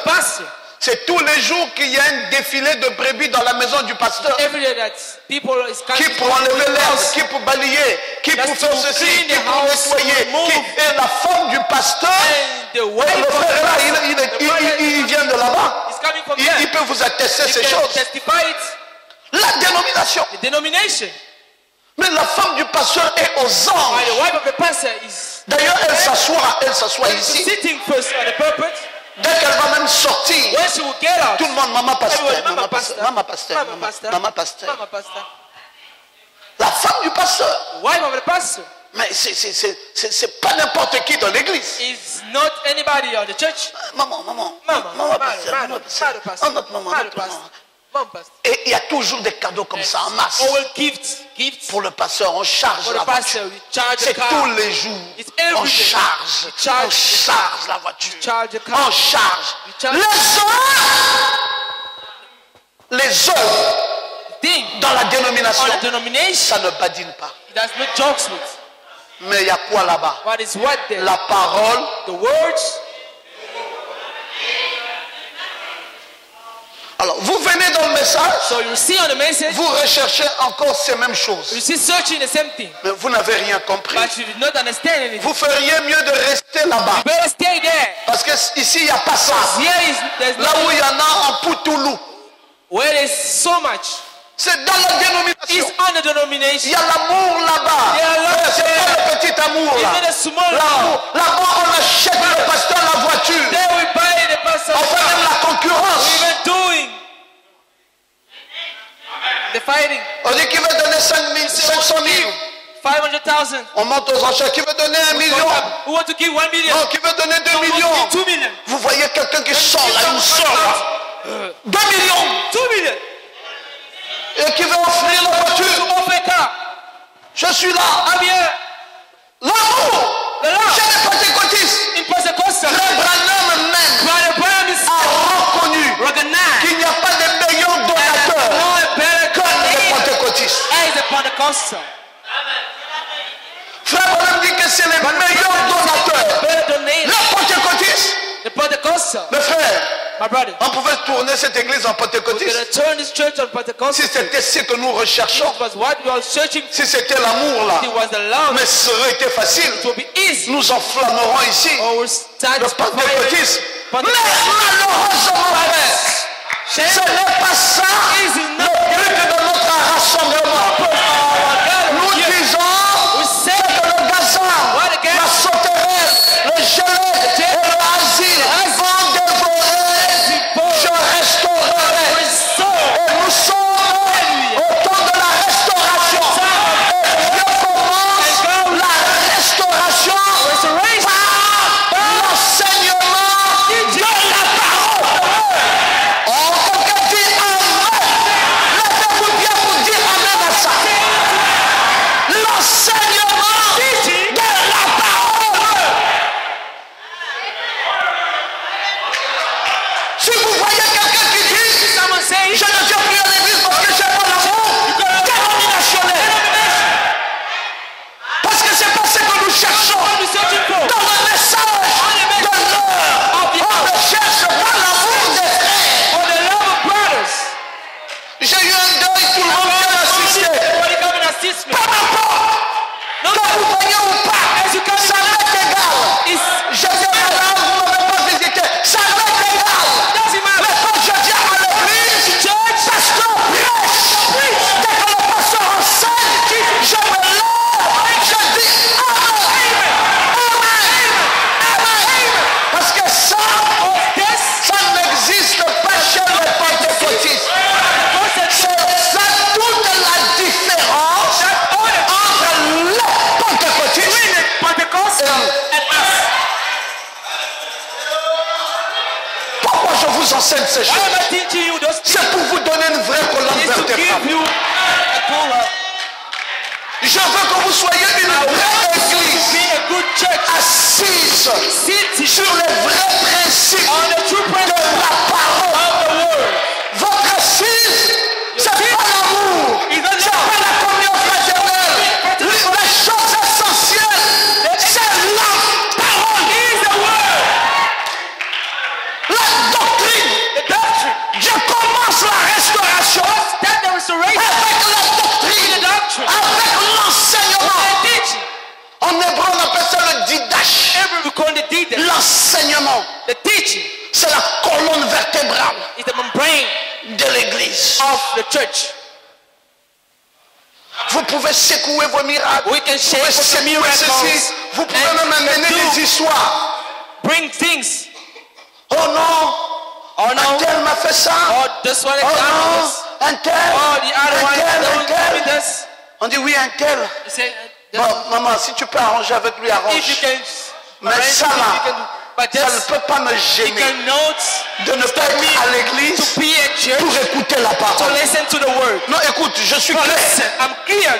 c'est tous les jours qu'il y a un défilé de brebis dans la maison du pasteur. Qui pour enlever l'herbe, qui pour balayer, qui pour faire ceci, qui pour nettoyer. Et la femme du pasteur, le frère là, il vient de là-bas. Il peut vous attester ces choses. La dénomination. Mais la femme du pasteur est aux anges. D'ailleurs, elle s'assoit ici. Dès qu'elle va même sortir, tout le monde, maman pasteur. La femme du pasteur. Mais c'est pas n'importe qui dans l'église. Maman, et il y a toujours des cadeaux comme ça en masse. Pour le pasteur, on charge la voiture. C'est tous les jours. On charge la voiture. On charge. Les œuvres dans la dénomination, ça ne badine pas. Mais il y a quoi là-bas? La parole. Alors, vous venez dans le message, vous recherchez encore ces mêmes choses. Mais vous n'avez rien compris. Vous feriez mieux de rester là-bas. Parce que ici, il n'y a pas ça. Là où il y en a en Poutoulou. C'est dans la dénomination. Il y a l'amour là-bas. C'est pas le petit amour là. Là-bas, on achète le pasteur la voiture. On fait même la concurrence. On dit qu'il va donner 500 000. 500,000. On monte aux enchères. Qui veut donner 1 million? Who want to give 1 million? Non, qui veut donner 2 millions? 2 million. Vous voyez quelqu'un qui sort là, il sort là. 2 millions. 2 million. Et qui veut offrir la voiture? Je suis là. I'm here. L'amour. Chez les pentecôtistes. In Pentecostal. Le Branham même a reconnu qu'il n'y a pas de meilleur donateur que les pentecôtistes. Frère Branham dit que c'est les meilleurs donateurs. Les pentecôtistes. Mes frères, on pouvait tourner cette église en pentecôtiste. Si c'était ce que nous recherchons, si c'était l'amour là, mais ça aurait été facile. Nous enflammerons ici le pentecôtisme. Mais malheureusement, ce n'est pas ça le but de notre rassemblement. Nous disons que le gazan, la sauterelle, le gelé et le asile vont dévorer. Je restaurerai. Et nous sommes au temps de la restauration. Et Dieu commence la restauration par l'enseignement de la parole. Oh, quelqu'un dit amen. Levez-vous bien pour dire amen à ça. L'enseignement de la parole. Si vous voyez quelqu'un qui dit je ne viens plus à l'église parce que j'ai pas l'amour dénominationnel, parce que c'est pas ce que nous cherchons dans le message de l'heure. On ne cherche pas l'amour des frères. J'ai eu un deuil, tout le monde vient assister. Par rapport que vous voyez ou pas, ça m'est égal. Je viens malade, vous ne m'avez pas visité, ça m'est égal. Mais quand je viens à l'église, pasteur prêche. Dès que le pasteur enseigne, je me lève, je dis amen, amen. Parce que ça n'existe pas chez les pentecôtistes. C'est ça toute la différence entre les pentecôtistes et pourquoi je vous enseigne ces choses? C'est pour vous donner une vraie colonne vertébrale. Je veux que vous soyez une vraie église assise sur les vrais principes de la parole. Votre assise, c'est pas l'amour, c'est pas la communion fraternelle. Les choses essentielles, c'est la parole. La doctrine. Dieu commence la restauration avec la doctrine, avec l'enseignement. En hébreu, on appelle ça le didache. L'enseignement. C'est la colonne vertébrale de l'église. Vous pouvez secouer vos miracles. Vous pouvez secouer ceci. Vous pouvez même amener des histoires. Bring things. Oh non. Oh no. Un tel m'a fait ça. Oh, this one Oh non. Un tel. Oh, the other one. Un tel. This. On dit oui, un tel. You say, Bon, maman, si tu peux arranger avec lui, arrange. if you can, Mais ça là, but ça ne just, peut pas me you gêner can note de ne pas être à l'église to be at church, pour écouter la to parole. listen to the word. Non, écoute, je suis No, clair. listen, I'm clear.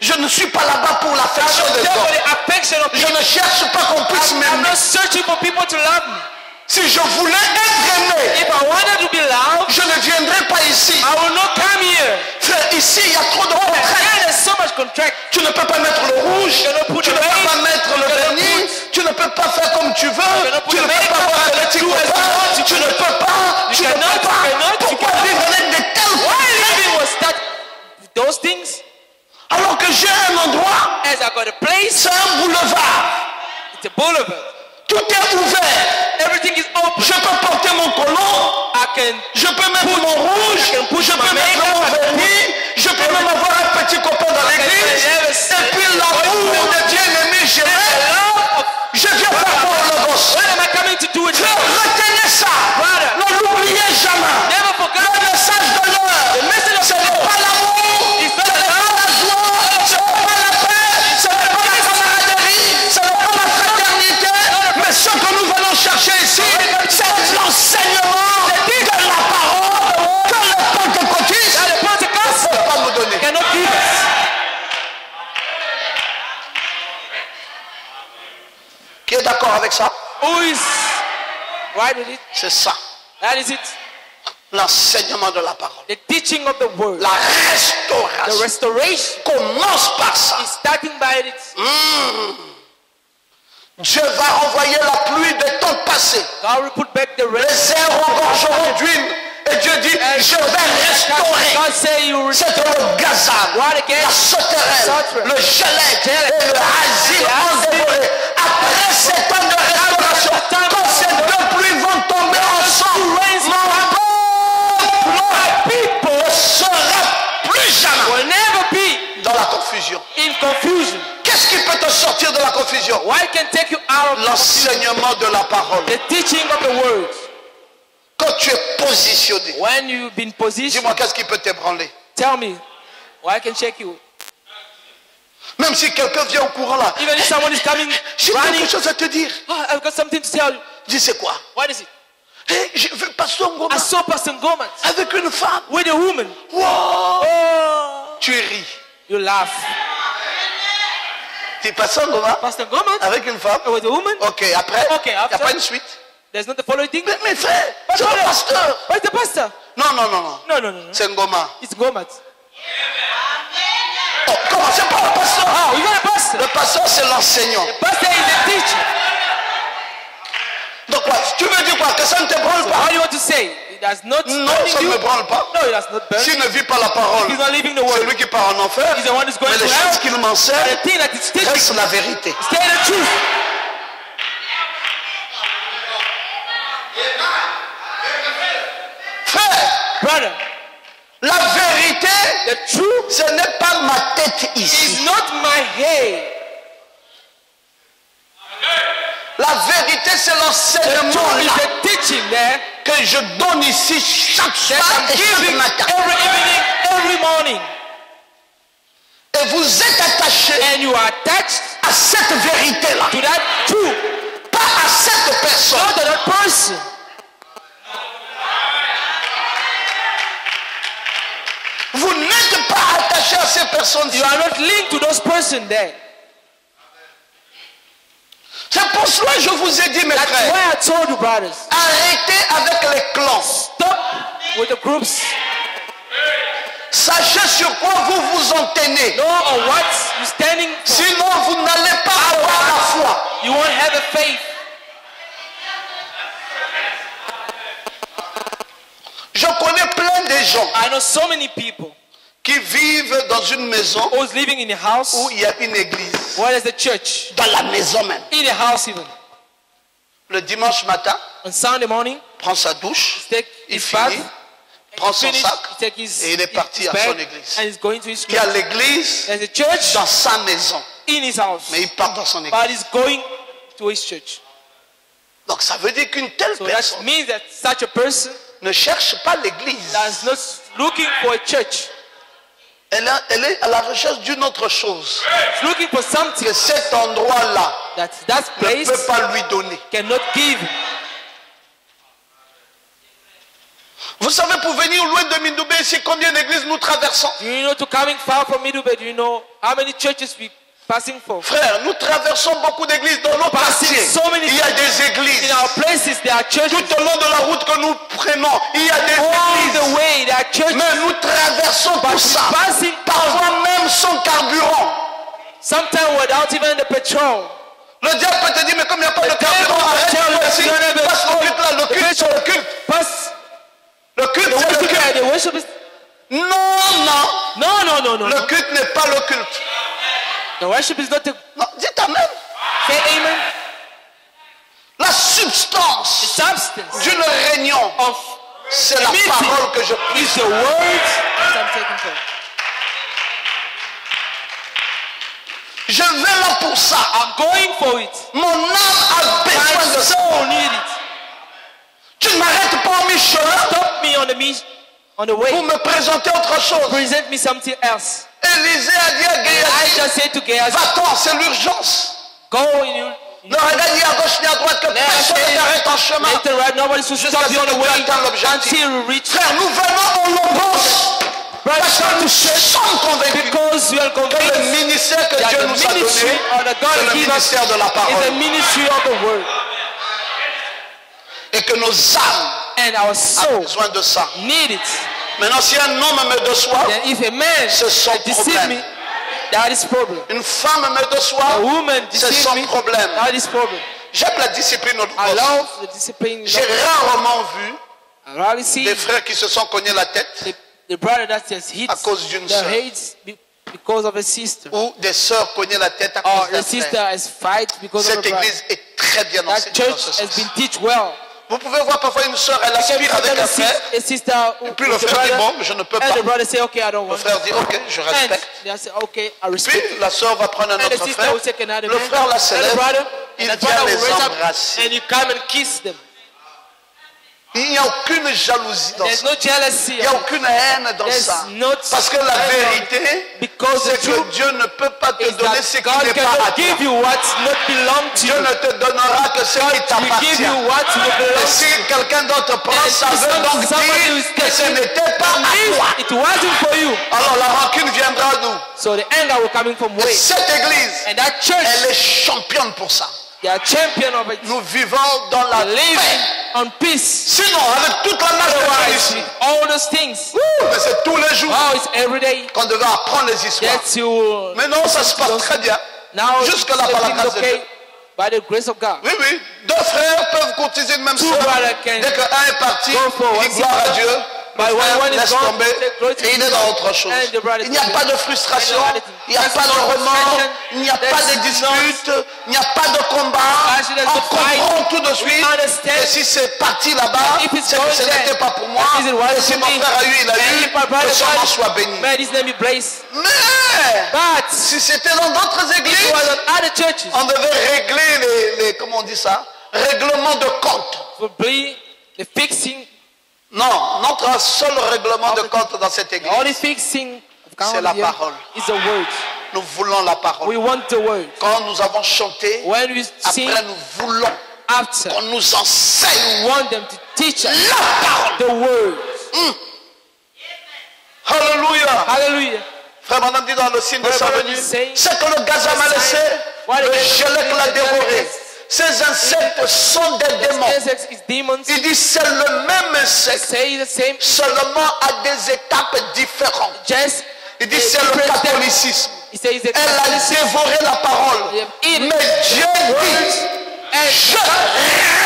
Je ne suis pas là-bas pour l'affection des I'm not hommes. for the affection of Je people. ne cherche pas qu'on puisse I'm m'aimer. not searching for people to love me. Si je voulais être aimé, If I wanted to be loved, je ne viendrais pas ici. I will not come here. Frère, ici, il y a trop de contraintes. There's so much contract. Tu ne peux pas mettre le rouge, tu ne peux pas mettre le vernis, tu ne peux pas faire comme tu veux, tu ne peux pas voir les petits copains, tu ne peux pas, Pourquoi vivre avec de telles Living contraintes was that those things. alors que j'ai un endroit, As I got a place, c'est un boulevard, it's a boulevard. tout est ouvert. Everything is open. Je peux porter mon colon, I can. je peux mettre mon rouge, je peux mettre mon vernis, je peux même avoir un petit copain dans l'église, et puis l'amour de bien-aimé, je viens pas pour le gosse. What am I coming to do with you? Retenez ça, ne l'oubliez jamais. Never forget Le message de l'heure, ce n'est pas l'amour, ce n'est pas la joie, ce n'est pas la paix, ça? Who is right with it? C'est ça. That is it. L'enseignement de la parole. The teaching of the word. La The restauration restoration commence par ça. is starting by it. Dieu va envoyer la pluie des temps passés. God will put back the rain. Les airs regorgeront d'huile. Et Dieu dit, je vais restaurer. God say you will C'est le gazan, la sauterelle, le gelec et le asile ont dévoré. Après 7 ans de restauration, quand ces deux pluies vont tomber ensemble, mon peuple ne sera plus jamais will never be dans la confusion. in confusion. Qu'est-ce qui peut te sortir de la confusion? What can take you out of L'enseignement de la parole. the teaching of the word? Quand tu es positionné, When you've been positioned, dis-moi qu'est-ce qui peut t'ébranler? tell me, what can shake you? Même si quelqu'un vient au courant là, Even if someone is coming, j'ai running, quelque chose à te dire. oh, I've got something to tell you. Dis c'est quoi? What is it? Hey, j'ai vu Pasteur Ngoma I saw Pastor Goman avec une femme. with a woman. Wow! Oh, Tu ris. you laugh. Tu es Pasteur Ngoma Pastor Goman avec une femme. with a woman. Ok, après, Ok, il n'y a after. pas une suite. There's not the following thing. Mais frère, But c'est un pasteur. Where's the pastor? Non, non, non, non. No, no, no, no. C'est Ngoma. It's Gomat. Oh, comment? C'est pas le pasteur. Oh, you got a pastor. Le pasteur, c'est l'enseignant. The pastor is the teacher. Donc, quoi, tu veux dire quoi? Que ça ne te branle So pas? what do you want to say? It does not Non, burn ça ne you. me branle pas. No, it does not burn. S'il ne vit pas la parole, He's not living the c'est word. lui qui part en enfer. He's the one who's going Mais to les hell. choses qu'il m'enseigne The thing that is teaching, restent la vérité. stay the truth. Frère, Brother, la vérité, the truth ce n'est pas ma tête ici. is not my head. La vérité, c'est The l'enseignement truth is là the teaching there que je donne ici chaque that soir I'm et chaque giving matin. every evening, every morning. Et vous êtes attachés And you are attached à cette vérité-là, to that truth, pas à cette personne. not to that person. Vous n'êtes pas attachés à ces personnes. You are not linked to those persons there. C'est pour cela que je vous ai dit, mes That's frères, why I told you, brothers, arrêtez avec les clans. stop with the groups. Sachez sur quoi vous vous en tenez. Know on what you're standing for. Sinon, vous n'allez pas avoir la foi. You won't have a faith. Je connais plein de gens I know so many people qui vivent dans une maison who's living in a house où il y a une église. where there's a church. Dans la maison même. In a house even. Le dimanche matin, On Sunday morning, prend sa douche, take il his bath, finit, prend son finish, sac he take his, et il est parti à bag, son église. and he's going to his Il y a church. l'église There's a church dans sa maison, in his house, mais il part dans son but église. he's going to his church. Donc ça veut dire qu'une telle So that personne means that such a person ne cherche pas l'église. that's not looking for a church. Elle est à la recherche d'une autre chose. He's looking for something Que cet endroit-là that ne place peut pas lui donner. cannot give. Vous savez, pour venir loin de Mindoubé, ici, combien d'églises nous traversons? Do you know, to coming far from Midube, do you know how many churches we passing for? Frère, nous traversons beaucoup d'églises dans nos quartiers. so many- Il y a des églises. In our places, there are churches. Tout au long de la route que nous prenons, il y a des All the églises. way, there are churches. Mais nous traversons tout ça. Passing, Parfois même sans carburant. sometimes without even the petrol. Le diable peut te dire, mais comme il n'y a pas de carburant, devil arrête tell de you, ici. you don't have a- Passe le culte là. Le culte, c'est le culte. Pass Le culte, the c'est le worship. culte. The worship is Non, non. no. Le culte n'est pas le culte. The worship is not a. Non, dites amen. Say amen. La substance Substance d'une réunion, of c'est la meeting parole que je prie. is the words that I'm taking for. Je vais là pour ça. I'm going for it. Mon âme a besoin My de ça. soul need it. Tu ne m'arrêtes pas au mi-chemin Stop me on the way. pour me présenter autre chose. Present me something else. Élisée a dit à I Géasi, just say to Gehazi, va-t'en, c'est l'urgence. go in you. Ne regarde ni à gauche ni à droite, que personne ne t'arrête en chemin. Left and right, nobody should Jusqu'à stop ce you on que the tu way atteignes l'objectif. until you reach. Frère, nous venons en Logos. Parce que nous sommes convaincus because we are que convinced le ministère que that Dieu the nous a ministry donné, or the God c'est le gives us ministère de la is the parole. ministry of the word. Et que nos âmes And our ont soul besoin de ça. need it. Maintenant, si un homme me déçoit, Then if a man c'est son deceive problème. me, that is problem. Une femme me A déçoit, woman c'est deceive son me, problème. that is problem. J'aime la discipline I orthodoxe. love the discipline. J'ai rarement vu I rarely see des frères qui se sont cognés la tête the brother that just hits à cause d'une the sœur. hates because of a sister. ou des sœurs cogner la tête à Or cause d'un the sister frère. has fight because of Cette a brother. église est très bien That enseignée dans church ce has sens. been teach well. Vous pouvez voir parfois une sœur, elle aspire avec un frère. A sister Et puis le with the frère dit brother, bon, je ne peux pas. and the brother say, okay, I don't Le want frère dit ok, je And respecte. they say, okay, I Puis respect. la sœur va prendre un And the autre sister frère. will take another Le man. frère la And the célèbre. brother, Il and the vient brother will les raise up embrasser. and you come and kiss them. Il n'y a aucune jalousie dans There's ça. no jealousy. Il n'y a aucune haine dans There's ça. not Parce que la vérité, because c'est the que truth Dieu ne peut pas te is donner that ce qui God n'est pas à cannot toi. give you what not belong to Dieu you. ne te donnera que ce qui God will give t'appartient. you what will Et belong si to you. quelqu'un d'autre prend, And ça if veut donc somebody dire is que ce taking n'était pas à toi. It wasn't for you. Alors la rancune viendra d'où? So the anger will coming from Et where? cette église, And that church, elle est championne pour ça. they are champion of it. Nous vivons dans la Live paix. on peace. Sinon, avec toute la masse de Otherwise, ici, with all those things. mais c'est tous les jours Oh, it's every day qu'on devait apprendre les histoires. that you. Mais non, ça se passe très bien. Now Jusque-là, par la everything's grâce de Dieu. okay by the grace of God. Oui, oui. Deux frères peuvent courtiser une même Two sœur. brothers can Dès qu'un est parti, go for il one dit gloire à sister. Dieu. But Le when frère one is laisse gone, tomber take glory to et il est God. dans autre chose. And the brother Il n'y a is pas de gone. frustration, And the il n'y a other pas de thing. remords, il n'y a pas There's de no dispute, il n'y a pas de combat. Passion, there's On no fight. comprend tout de suite understand. que si c'est parti là-bas, If it's c'est que going ce there, n'était pas pour moi. that means it wasn't Et si for mon me. frère a eu, il a And eu, if my brother que son nom got it, soit béni. may his name be blessed. Mais But si c'était dans d'autres it églises, was on other churches on devait régler les comment on dit ça, règlement de compte. for be the fixing, Non, notre seul règlement de compte dans cette the église, only fixing of c'est la God parole. is the word. Nous voulons la parole. We want the word. Quand nous avons chanté, When we sing après nous voulons after, qu'on nous enseigne we want them to teach us la parole. the word. Alléluia. Hallelujah. Frère Madame dit dans le signe de sa Brother venue, is saying, c'est que le gazon m'a laissé, le gélec l'a dévoré. Ces insectes sont des démons. Insects is demons. Il dit c'est le même insecte, Say the same. seulement à des étapes différentes. Just Il dit c'est le catholicisme. he says the Elle a dévoré la parole. Mais Dieu dit, je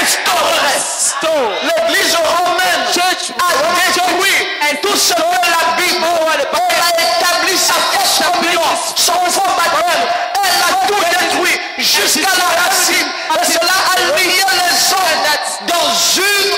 restaurerai. stone. L'église romaine Church a détruit tout ce que la Bible. Elle a établi sa fausse communion, son faux baptême. Elle a tout détruit jusqu'à la racine. Et cela a lié les hommes dans une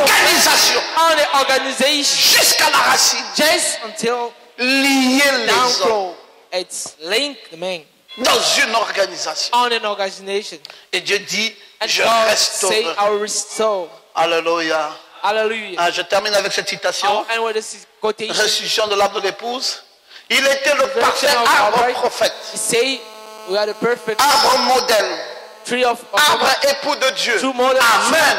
organisation. on the organization Jusqu'à la racine. just until Lier les down hommes grow. It's linked the man dans une organisation. on an organization. Et Dieu dit, And je God say, restaurerai. I will restore. Alléluia. Hallelujah. Ah, je termine avec cette citation. And with this quotation, Restitution de l'arbre de l'épouse. Il était le parfait of our arbre bride. prophète. he say we are the perfect Arbre modèle. tree of Arbre époux de Dieu. True model. Amen.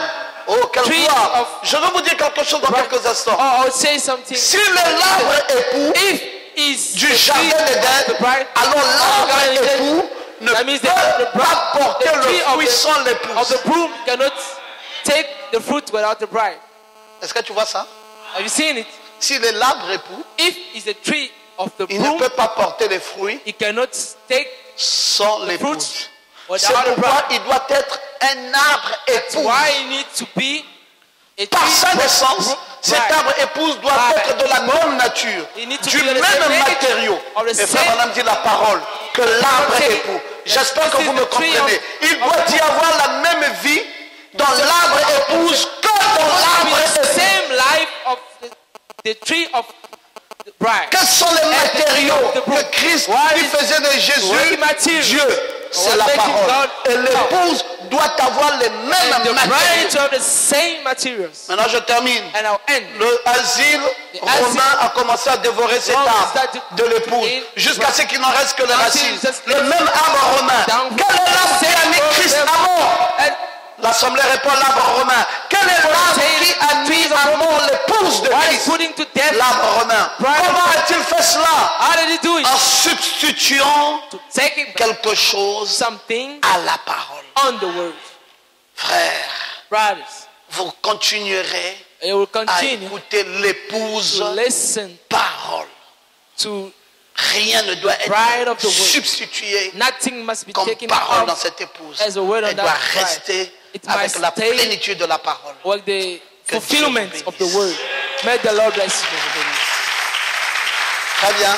Oh, quelle Tree gloire. of- Je vais vous dire quelque chose dans quelques instants. Oh, I would say something. Si l'arbre époux If is du the jardin tree of the d'Éden, bride, alors l'arbre époux ne that means peut the pas porter the tree le of fruit sans of l'épouse. the broom cannot take the fruit without the bride. Est-ce que tu vois ça? Have you seen it? S'il est l'arbre époux, If it's a tree of the il ne broom, peut pas porter les fruits it cannot take sans the l'épouse. fruit C'est without the pourquoi bride. il doit être un arbre That's époux. why it needs to be a Par tree sa naissance, bride. cet arbre épouse doit être de la même nature, It needs to du be the même same nature, matériau. of the Et frère same- Madame dit la parole, que l'arbre Same- époux. J'espère que This vous is me the tree comprenez. of- Il doit y avoir la même vie dans l'arbre épouse que dans l'arbre It's the époux. same life of the tree of the bride. Quels sont les matériaux que Christ qui faisait de Jésus Dieu? C'est la parole. Et l'épouse doit avoir les mêmes And the bride matériaux. to have the same materials. Maintenant je termine. And I'll end. Le asile romain a commencé à dévorer cet arbre de l'épouse jusqu'à ce qu'il n'en reste que les racines. Le même arbre romain. Quel est l'arbre qui a mis Christ à mort? And L'assemblée répond l'arbre romain. Quel est l'arbre qui a mis à mort l'épouse de what is Christ? putting to death l'arbre romain. Comment a-t-il fait cela? How did he do it? En substituant Taking quelque chose something à la parole. on the word. Frères, Brothers, vous continuerez you will à continue écouter l'épouse to listen parole. to Rien ne doit bride of être the word. substitué Nothing must be comme taken parole dans out cette épouse. as a word on Elle doit that bride. rester It avec must la stay plénitude de la parole. with the Que fulfillment Dieu vous of the bénisse. word. May the Lord bless you. Très bien.